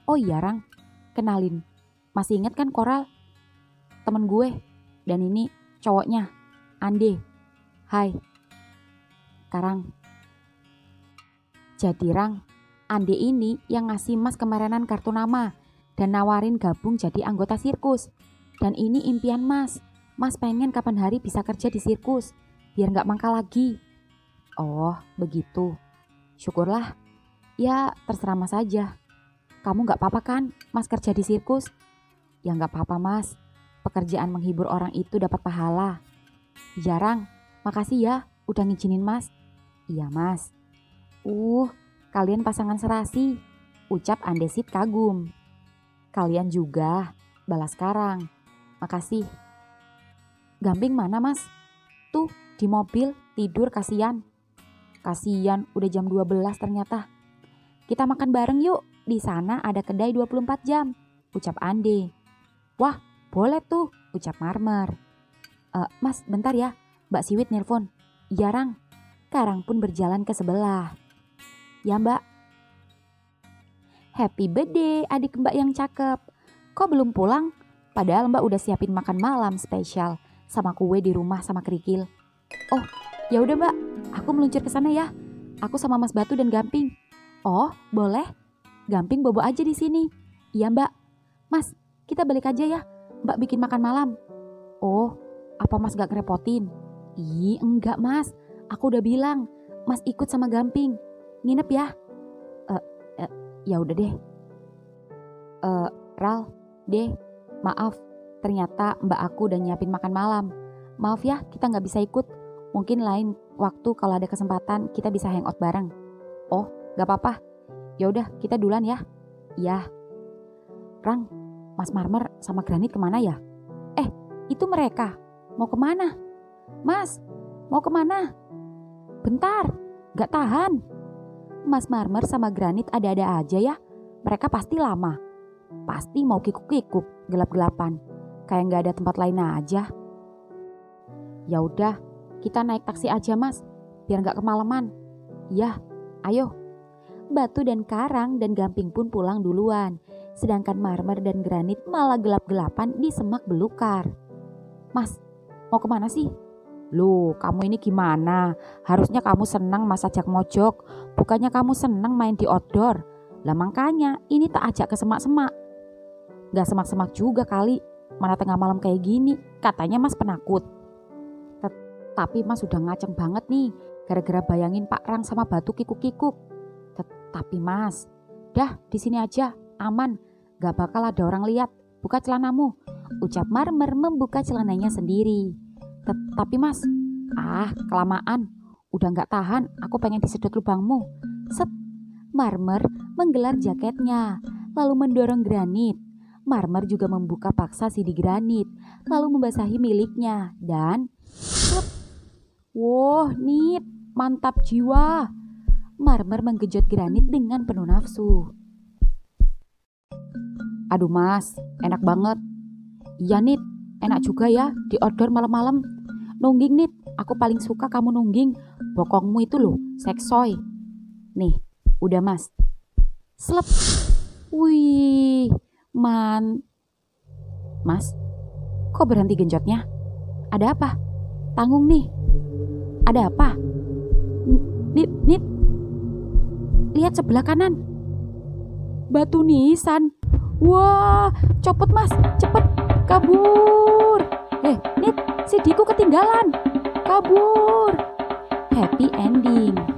[SPEAKER 1] Oh iya Rang, kenalin. Masih inget kan Koral? Temen gue. Dan ini cowoknya, Ande. Hai. Karang. Jadi Rang, Ande ini yang ngasih Mas kemarinan kartu nama dan nawarin gabung jadi anggota sirkus. Dan ini impian Mas. Mas pengen kapan hari bisa kerja di sirkus, biar gak mangkal lagi. Oh, begitu. Syukurlah. Ya, terserah Mas aja. Kamu gak apa-apa kan Mas kerja di sirkus? Ya gak apa-apa Mas. Pekerjaan menghibur orang itu dapat pahala. Jarang. Makasih ya udah ngizinin Mas. Iya Mas. Kalian pasangan serasi, ucap Andesit kagum. Kalian juga, balas Karang. Makasih. Gamping mana Mas? Tuh di mobil tidur kasihan. Kasihan udah jam 12 ternyata. Kita makan bareng yuk, di sana ada kedai 24 jam, ucap Ande. Wah boleh tuh, ucap Marmer. Mas bentar ya, Mbak Siwit nelpon. Iya Rang. Karang pun berjalan ke sebelah. Ya Mbak. Happy birthday adik Mbak yang cakep. Kok belum pulang? Padahal Mbak udah siapin makan malam spesial sama kue di rumah sama kerikil. Oh, ya udah Mbak, aku meluncur ke sana ya. Aku sama Mas Batu dan Gamping. Oh, boleh. Gamping bobo aja di sini. Iya Mbak. Mas, kita balik aja ya. Mbak bikin makan malam. Oh, apa Mas gak ngerepotin? Ih, enggak Mas. Aku udah bilang, Mas ikut sama Gamping. Nginep ya. Ya udah deh. Ral, deh, maaf. Ternyata Mbak aku udah nyiapin makan malam. Maaf ya, kita nggak bisa ikut. Mungkin lain waktu kalau ada kesempatan kita bisa hangout bareng. Oh, nggak apa-apa. Ya udah, kita duluan ya. Iya. Rang, Mas Marmer sama Granit kemana ya? Itu mereka. Mau kemana? Mas, mau kemana? Bentar, nggak tahan. Mas Marmer sama Granit ada-ada aja ya. Mereka pasti lama. Pasti mau kikuk-kikuk, gelap-gelapan. Kayak nggak ada tempat lain aja. Ya udah, kita naik taksi aja Mas, biar nggak kemalaman. Iya, ayo. Batu dan Karang dan Gamping pun pulang duluan. Sedangkan Marmer dan Granit malah gelap-gelapan di semak belukar. Mas, mau kemana sih? Loh, kamu ini gimana? Harusnya kamu senang Mas ajak mojok. Bukannya kamu senang main di outdoor. Lah makanya ini tak ajak ke semak-semak. Gak semak-semak juga kali. Mana tengah malam kayak gini. Katanya Mas penakut. Tapi Mas udah ngaceng banget nih. Gara-gara bayangin Pak Rang sama Batu kikuk-kikuk. Tapi Mas, dah di sini aja, aman. Gak bakal ada orang lihat. Buka celanamu, ucap Marmer membuka celananya sendiri. Tapi Mas, kelamaan. Udah gak tahan, aku pengen disedot lubangmu. Set, Marmer menggelar jaketnya, lalu mendorong Granit. Marmer juga membuka paksa si di Granit, lalu membasahi miliknya dan Slup. Woh, Nit, mantap jiwa. Marmer menggejot Granit dengan penuh nafsu. Aduh mas, enak banget. Iya Nit, enak juga ya diodor malam-malam. Nungging Nit, aku paling suka kamu nungging. Bokongmu itu loh, seksoy. Nih, udah mas. Slep. Wih, Mas, kok berhenti genjotnya? Ada apa? Tanggung nih. Ada apa? Nit, lihat sebelah kanan. Batu nisan. Wah, copot mas, cepet, kabur. Nit, si Diku ketinggalan. Kabur. Happy ending.